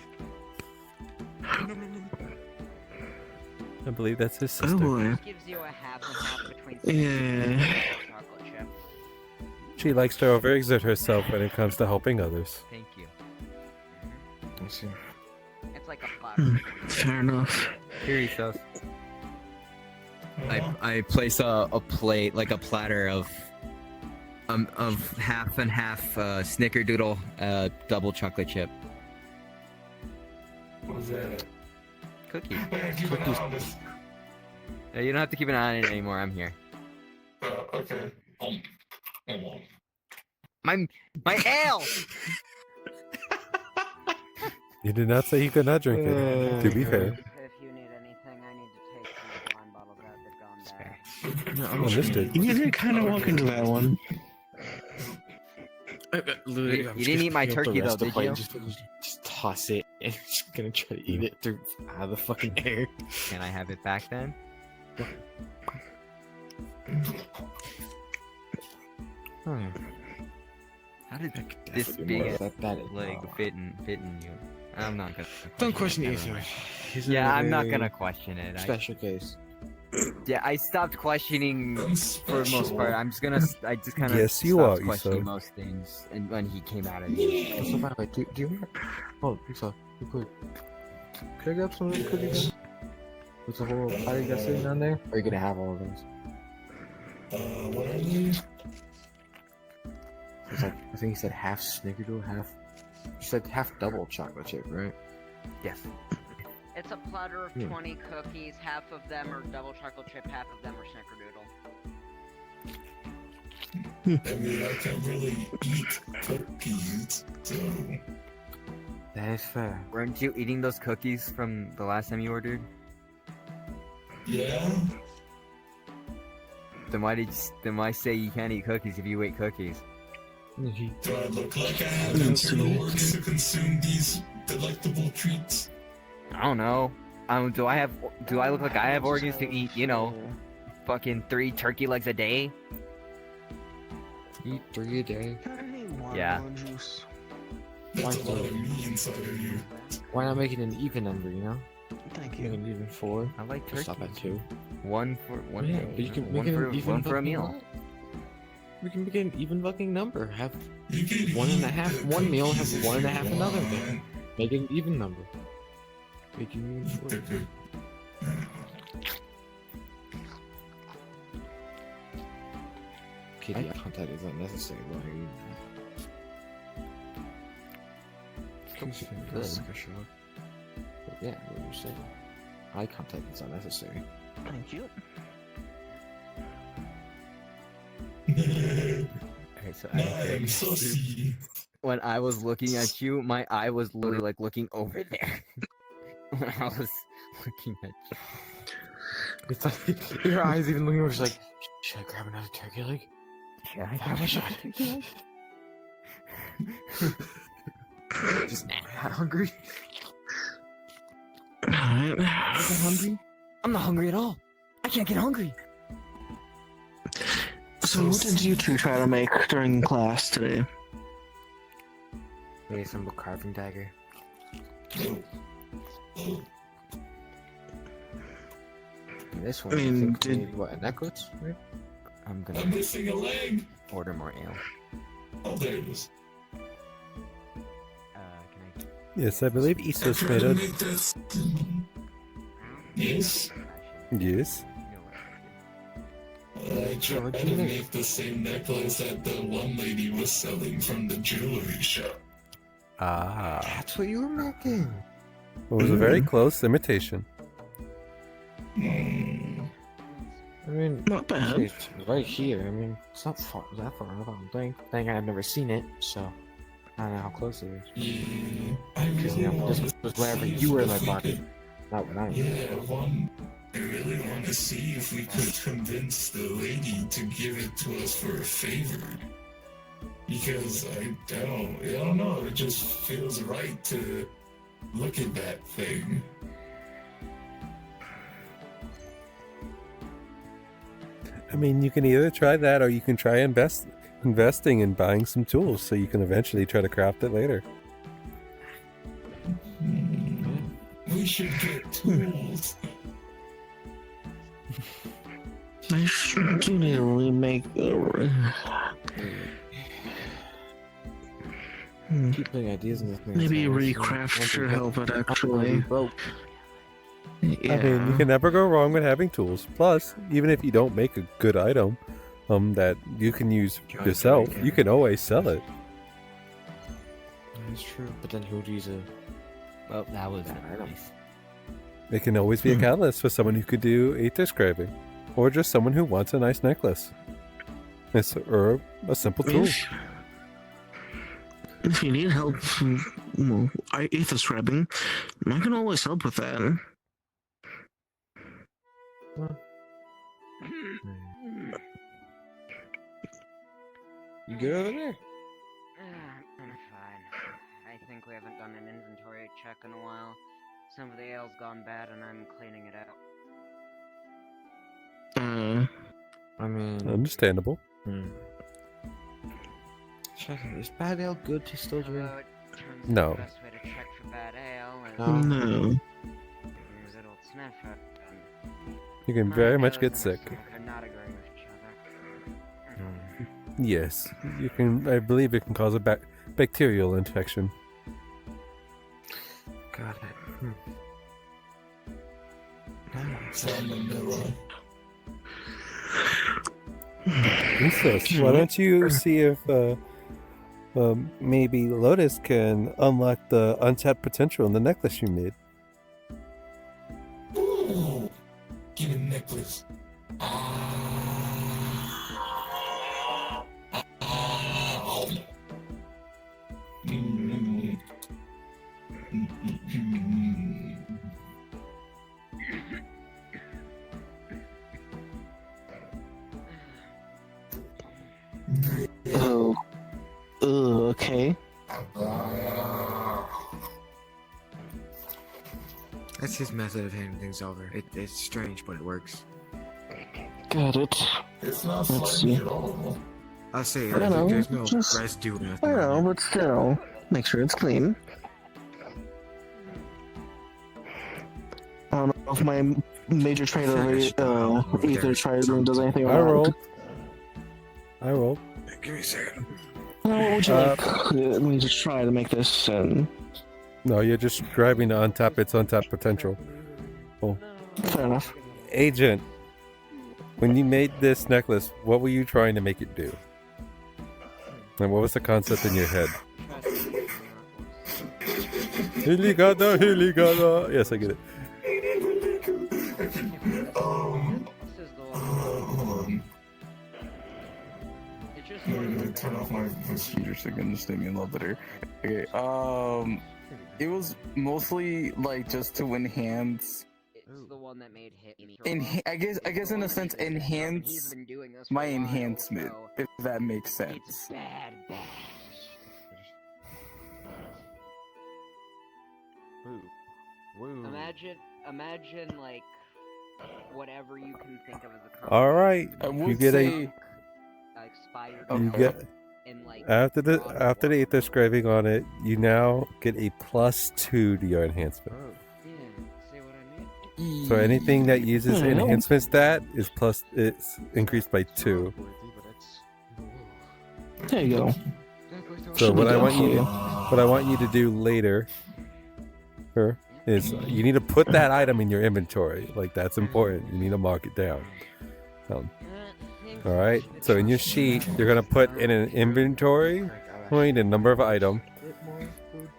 I believe that's his oh sister. boy. Gives you a half and half between Yeah. chocolate chip. She likes to overexert herself when it comes to helping others. Thank you. I see. It's like a platter. Fair enough. Here, Isos. I place a plate, like a platter of half and half snickerdoodle double chocolate chip What's that? cookies. Keep an eye on this. Yeah, you don't have to keep an eye on it anymore. I'm here. Okay. Hang on. My ale. You did not say he could not drink it, to be fair. If you need anything, I need to take some wine bottles out. They've gone bad. I understood. You did kind of walk into that one. Literally, You didn't eat my turkey though, did you? Just toss it, and I'm just gonna try to eat it through out of the fucking air. Can I have it back then? How did this big leg fit in you? I'm not gonna. Don't question it Never anyway. mind. Yeah, I'm not gonna question it. Special case. Yeah, I stopped questioning for the most part. I just kind of Yes, you stopped are, questioning Iso. most things, and when he came out of me. Also, by the way, do you remember? Oh, Lisa, you could I grab some of those cookies? With the whole platter you got sitting down there? Or are you gonna have all of those? What are these? It's like, I think you said half snickerdoodle, half. You said half double chocolate chip, right? Yes. It's a platter of Hmm. 20 cookies. Half of them are double chocolate chip, half of them are snickerdoodle. I mean, I can't really eat cookies, so. That is fair. Weren't you eating those cookies from the last time you ordered? Yeah? Then why say you can't eat cookies if you ate cookies? Do I look like I have internal organs to consume these delectable treats? I don't know. Do I look like I have organs to eat, fucking 3 turkey legs a day? Eat 3 a day. Yeah. Juice. That's a lot of me inside of you. Why not make it an even number, you know? Thank Make it you. an even 4. I like Just turkey. stop at 2. One for one. Yeah, day, but you can one make it for an even one for a fucking meal. lot. We can make it an even fucking number. Have You can 1.5 one meal, have 1.5 another meal. Make it an even number. Make it an even 4. Okay, the eye contact is unnecessary. Why are you? Good. But yeah, what you're saying. Eye contact is unnecessary. Thank you. Okay, so I am saucy. when I was looking at you, my eye was literally like looking over there. When I was looking at you. It's like your eyes even looking over. She's like, should I grab another turkey leg? Should I Have a shot. Just not hungry. Alright. I'm not hungry. I'm not hungry at all. I can't get hungry. So what did you two try to make during class today? Maybe some carving dagger. This one, I mean, I think did- maybe, what, a necklace? Right? I'm gonna I'm missing a leg. order more ale. Oh, there it is. Can Yes, I believe Isos I made tried to a. make this. Yes. Yes. I tried to make the same necklace that the one lady was selling from the jewelry shop. Ah. That's what you were making. It was a very close imitation. I mean, Not bad. it's right here. I mean, it's not that far off, I don't think. I've never seen it, so I don't know how close it is. Yeah, I Because, really want this to was wherever see if you were in we my could- body, not when I was. I really want to see if we could convince the lady to give it to us for a favor. Because I don't know, it just feels right to look at that thing. I mean, you can either try that or you can try investing in buying some tools so you can eventually try to craft it later. We should get tools. I do need to remake. Keep putting ideas in this thing. Maybe so recraft once we should get- help it I'm actually. broke. Yeah. I mean, you can never go wrong with having tools. Plus, even if you don't make a good item that you can use yourself, you can always sell it. That's true. But then who'd use a... Well, that was I don't- nice. It can always be a catalyst for someone who could do aether scribing, or just someone who wants a nice necklace. Or a simple tool. If you need help, well, aether scribing, I can always help with that. You good over there? I'm fine. I think we haven't done an inventory check in a while. Some of the ale's gone bad and I'm cleaning it out. I mean... Understandable. Is bad ale good to still drink? Although it turns out No. the best way to check for bad ale is No. use it'll sniff it. You can My very much nose get and sick. stomach are not agreeing with each other. Yes, you can. I believe it can cause a bacterial infection. Got it. Found the mirror. Isos, why don't you see if maybe Lotus can unlock the untapped potential in the necklace you made? Ooh, give me the necklace. Oh. Okay. That's his method of handing things over. It's strange, but it works. Got it. It's not Let's slimy see. at all. I'll say, I know, there's no just- residue or I nothing. know, but still, make sure it's clean. I don't know if my major trader ether trader does anything I about rolled. it. I rolled. Give me a second. What would you like? Let me just try to make this. No, you're just grabbing to untap its untapped potential. Oh. Fair enough. Agent, when you made this necklace, what were you trying to make it do? And what was the concept in your head? Hiligada, hiligada. Yes, I get it. This is the one. It just I'm gonna turn off my Computer so I can understand me a little better. Okay, it was mostly like just to enhance. It's the one that made hit me. I guess in a sense enhance my enhancement, if that makes sense. It's bad. Woo. Imagine like whatever you can think of as a All right, I you would get say expired you milk get in like after the broad eighth describing on it, you now get a +2 to your enhancement. Yeah, see what I mean? So anything that uses Yeah. enhancement stat is it's increased by 2. There you go. So Should what be I good want for you you. what I want you to do later is you need to put that item in your inventory. Like that's important. You need to mark it down. All right. So in your sheet, you're gonna put in an inventory point a number of item.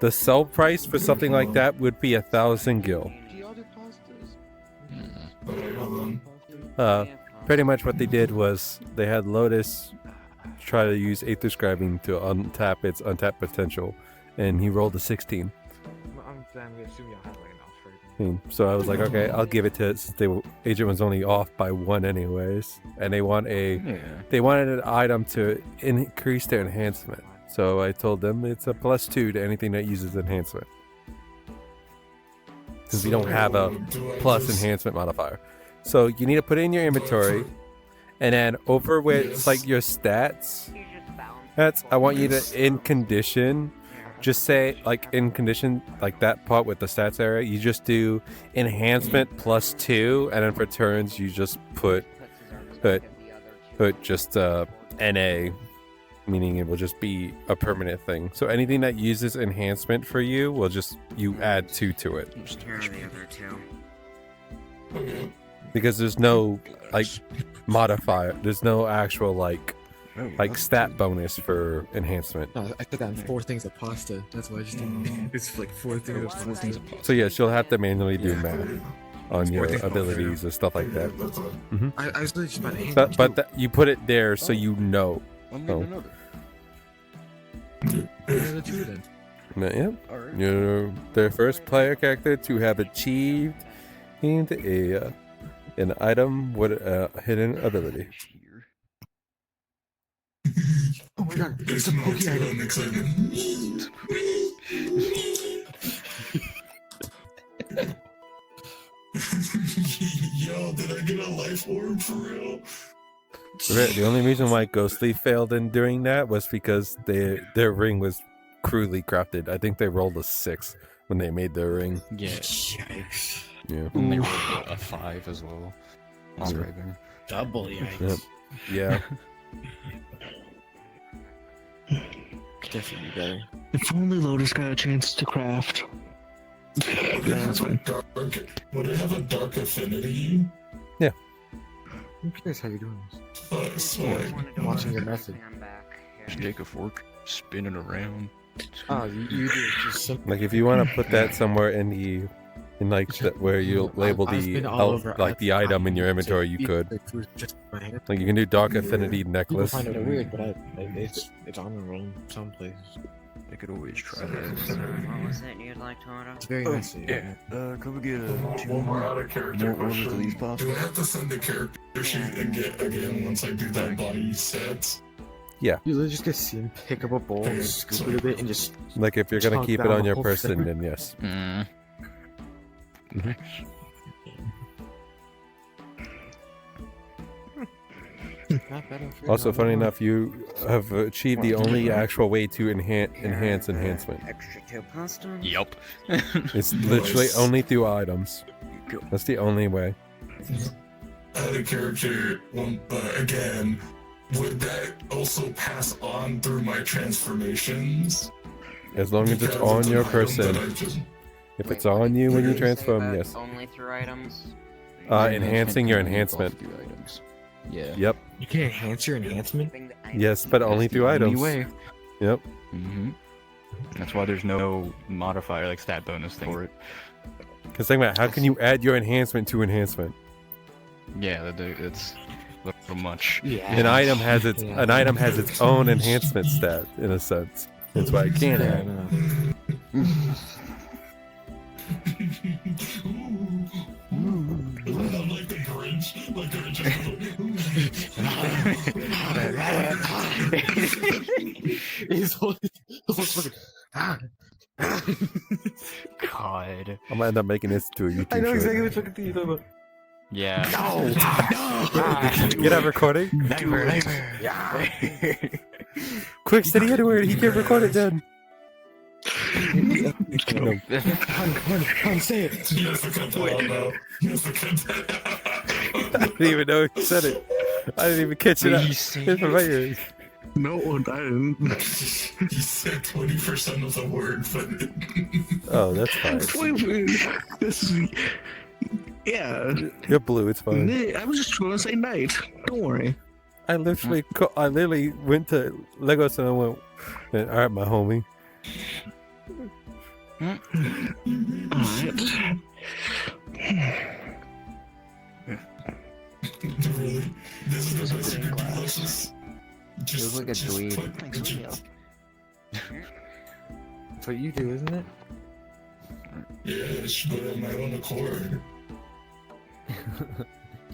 The sell price for something like that would be 1,000 gil. Pretty much what they did was they had Lotus try to use 8th describing to untap its untapped potential, and he rolled a 16. I'm assuming y'all have like an off. So I was like, okay, I'll give it to it since agent was only off by 1 anyways, and they wanted an item to increase their enhancement. So I told them it's a +2 to anything that uses enhancement, since we don't have a plus enhancement modifier. So you need to put it in your inventory, and then over where it's like your stats, I want you to in condition. Just say, like, in condition, like that part with the stats area, you just do enhancement +2, and then for turns, you just put just NA, meaning it will just be a permanent thing. So anything that uses enhancement for you will just, you add 2 to it. Here are the other two. Because there's no, like, modifier, there's no actual, like stat bonus for enhancement. No, I put that in 4 things of pasta. That's why I just it's like 4 things of pasta. So yes, you'll have to manually do math on your abilities and stuff like that. I was really just about to hand But you put it there so you know. I'm So, getting another. yeah, you're the first player character to have achieved an item with a hidden ability. Oh my god, it's a Poke item. Yo, did I get a life orb for real? The only reason why Ghostly failed in doing that was because their ring was crudely crafted. I think they rolled a 6 when they made their ring. Yeah. Yikes. Yeah. And they rolled a 5 as well. Describing. double yikes. Yep. Yeah. Definitely better. If only Lotus got a chance to craft. Would it have a dark affinity? Yeah. I'm curious how you're doing this. Like, Watching your method. I'm back. Just take a fork, spin it around. Oh, you do it just simple. Like if you want to put that somewhere in like where you label I've the been all over- the item in your inventory, you could. Like you can do dark affinity People necklace. find it weird, but it's honorable in some places. They could always try that. What was it you'd like to order? It's very nice. Yeah. Could we get one more out of character more orders of these question. pops? Do I have to send the character sheet again once I do that body set? Yeah. You literally just get to see him pick up a bowl, scoop it a bit, and just Like if you're gonna chunk keep it down on the your whole person, thing. then yes. Mm. Not bad. Also, funny enough, you have achieved the only actual way to enhance enhancement. Extra 2 pasta? Yup. It's literally only through items. That's the only way. Out of character, but again, would that also pass on through my transformations? As long as it's Because on an your item person. that I just- If it's on you when you transform, Say that yes. Only through items? Enhancing your enhancement. Yeah. Yep. You can enhance your enhancement. Yes, but only through items. Way. Yep. Mm-hmm. That's why there's no modifier like stat bonus thing for it. Because think about it, how can you add your enhancement to enhancement? Yeah, it's a little much. Yeah. An item has its own enhancement stat in a sense. That's why I can't add. I'm like the Grinch. Like Grinch He's always fucking. God. I might end up making this to a YouTube I know short. exactly what you're talking about. Yeah. No! Get out recording. Never. Yeah. Quick, steady Edward. He can't record it then. No. Come on, say it. You have to cut that out now. You have to cut that out. I didn't even know he said it. I didn't even catch it up. It's from my ears. No, I didn't. You said 20% of the word, but Oh, that's fine. This is, yeah. You're blue. It's fine. I was just going to say night. Don't worry. I literally went to Legos and I went, all right, my homie. Alright. really, this is the best you can do. Let's just like a dweeb. put the That's what you do, isn't it? Yeah, I should put it on my own accord.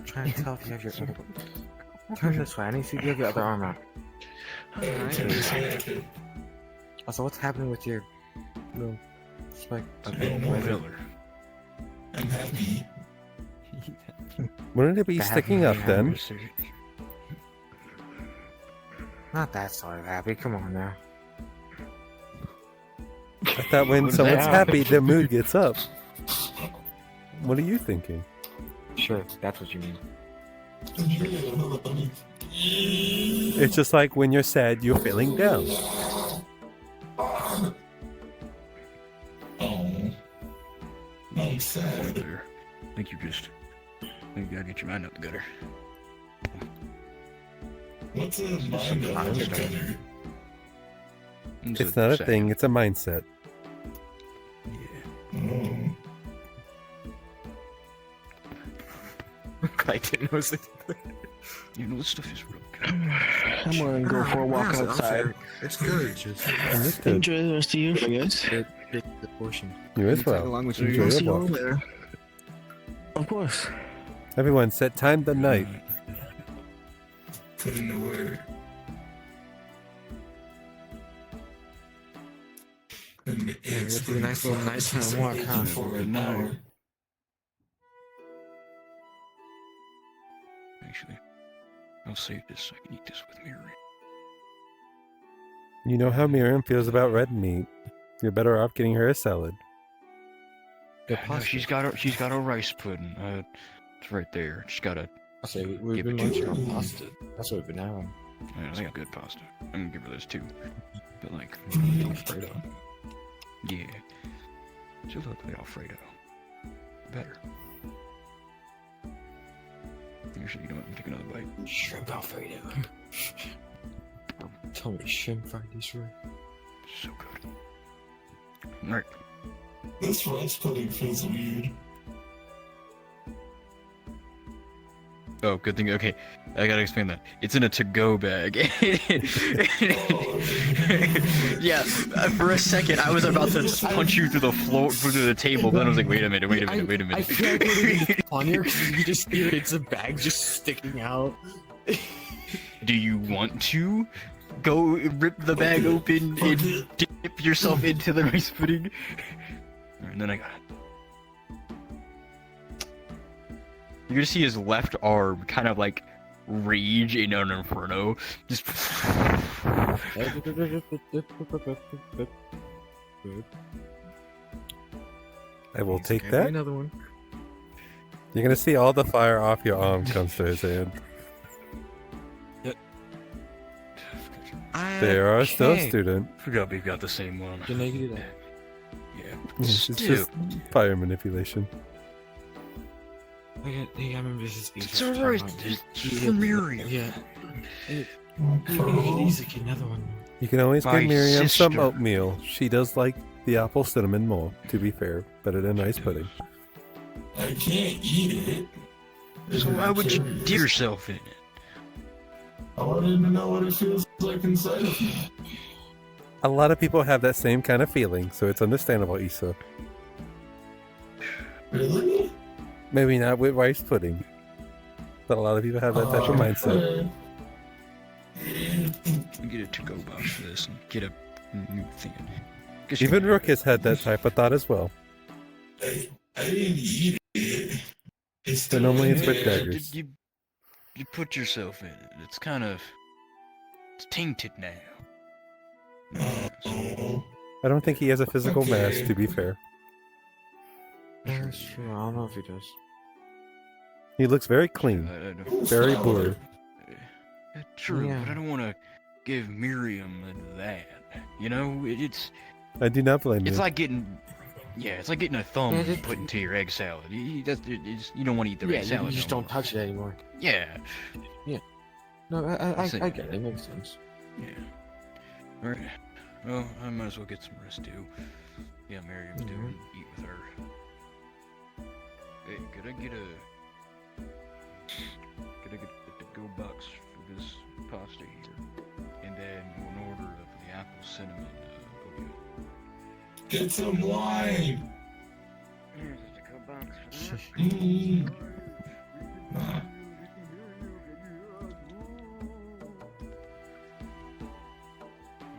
Try and tell if you have your other. Turn this way. I need to see if you have your other arm out. Turn this way, okay. Also, what's happening with your little spike? Okay, no more. I'm happy. Wouldn't it be sticking up then? Not that sort of happy. Come on now. I thought when someone's happy, their mood gets up. What are you thinking? Sure, that's what you mean. It's just like when you're sad, you're feeling down. Oh, I'm sad. I think you gotta get your mind out the gutter. What's a mind out of the gutter? It's not a thing, it's a mindset. Oh. I didn't know it. You know, this stuff is real good. I'm going to go for a walk outside. It's good. Just Understood. Enjoy the rest of your guys. big the portion. You as well. Along with Enjoy I'll see your you all walk. later. Of course. Everyone, set time the night. Put in the word. And It's a nice little nighttime walk, huh? for an hour. Actually, I'll save this so I can eat this with Miriam. You know how Miriam feels about red meat. You're better off getting her a salad. No, she's got a rice pudding. It's right there. She's got a. I say we've Give been it to munching on pasta. That's what we've been having. Yeah, I got good pasta. I'm gonna give her this too. But like, Alfredo. yeah, it's a little bit Alfredo. Better. Actually, you know what? I'm taking another bite. Shrimp Alfredo. Tell me, shrimp fried this right? So good. All right. This rice pudding feels weird. Oh, good thing. Okay, I gotta explain that. It's in a to-go bag. Yeah, for a second I was about to punch you through the floor, through the table. Then I was like, wait a minute. I feel like it would be funnier because you just hear it's a bag just sticking out. Do you want to go rip the bag open and dip yourself into the rice pudding? And then I got it. You're gonna see his left arm kind of like rage in an inferno. Just. I will take that. Another one. You're gonna see all the fire off your arm comes to his hand. There are still student. Forgot we've got the same one. Can I do that? Yeah. It's just fire manipulation. I remember this. It's alright. It's for Miriam. Yeah. He's like another one. You can always My give Miriam some sister. oatmeal. She does like the apple cinnamon more, to be fair. Better than rice pudding. I can't eat it. So why would you dip yourself in it? I wanted to know what it feels like inside of me. A lot of people have that same kind of feeling, so it's understandable, Issa. Really? Maybe not with rice pudding, but a lot of people have that type of mindset. Get a to-go box for this and get a new thing. Even Rook has had that type of thought as well. I didn't eat it. It's So still normally in it's with there. daggers. You put yourself in it. It's kind of... It's tainted now. Oh, I don't think he has a physical mask, Okay. to be fair. Yeah, that's true. I don't know if he does. He looks very clean, very blue. True, Yeah. but I don't want to give Miriam that. You know, it's I do not blame it's you. like getting... Yeah, it's like getting a thumb Yeah, just- put into your egg salad. You don't want to eat the Yeah, egg you salad. just no don't touch it anymore. more. Yeah. No, I See. get it. It makes sense. Yeah. Alright. Well, I might as well get some rest too. Yeah, Miriam's doing eat with her. Hey, could I get a to-go box for this pasta here? And then one order of the apple cinnamon oatmeal. Get some wine. Here's a to-go box for that. Mm.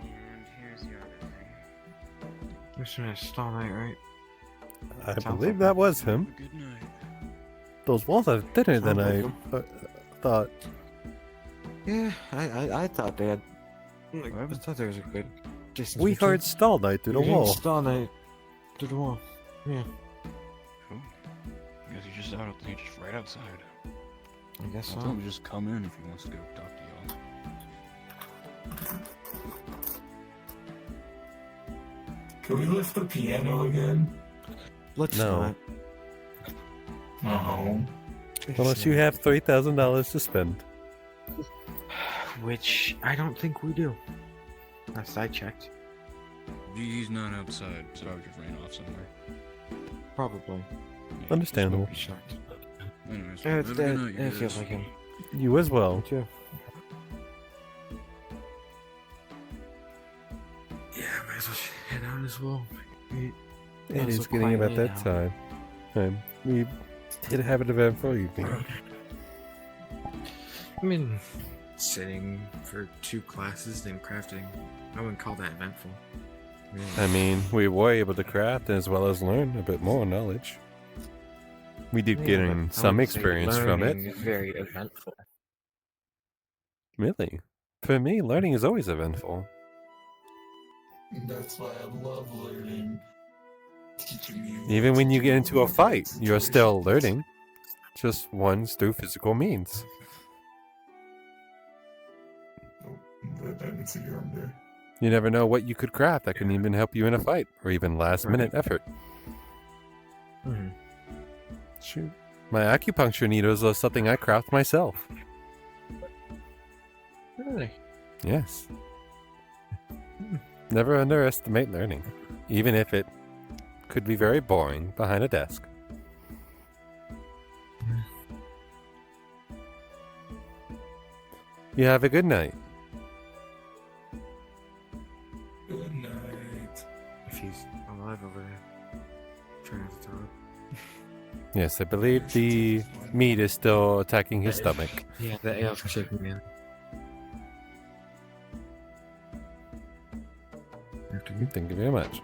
And here's your other thing. This is Star Night, right? I Sounds believe like that was him. Good night. Those walls are thinner than I Sounds thought. Yeah, I thought they had. I thought there was a good distance. We heard Stall Night through the wall. Star Night through the wall. Yeah, Cool. Guess he's just out. He's just right outside. I guess I'll so. tell him to just come in if he wants to go talk to y'all. Can we lift the piano again? Let's No. not. No. Unless you have $3,000 to spend. Which I don't think we do. Last I checked. He's not outside, so I just ran off somewhere. Probably. Yeah, Understandable. Be shocked. Anyways, Yeah, have a good night, you it feels guys. like him. You as well. Yeah. Yeah, might as well head out as well. It is getting about that time. We did have an eventful evening. I mean, sitting for 2 classes, then crafting. I wouldn't call that eventful. Really. I mean, we were able to craft as well as learn a bit more knowledge. We did Yeah, get but in I some wouldn't say experience from it. learning is very eventful. Really? For me, learning is always eventful. That's why I love learning. Teaching you. Even when you get into a fight, you're still learning. Just one's through physical means. I didn't see your arm there. You never know what you could craft that can even help you in a fight, or even last-minute effort. Hmm. Shoot. My acupuncture needles are something I craft myself. Really? Yes. Never underestimate learning, even if it could be very boring behind a desk. You have a good night. Good night. If he's alive over there. Trying not to throw up. Yes, I believe the meat is still attacking his stomach. Yeah, the ale's kicking in. Thank you very much.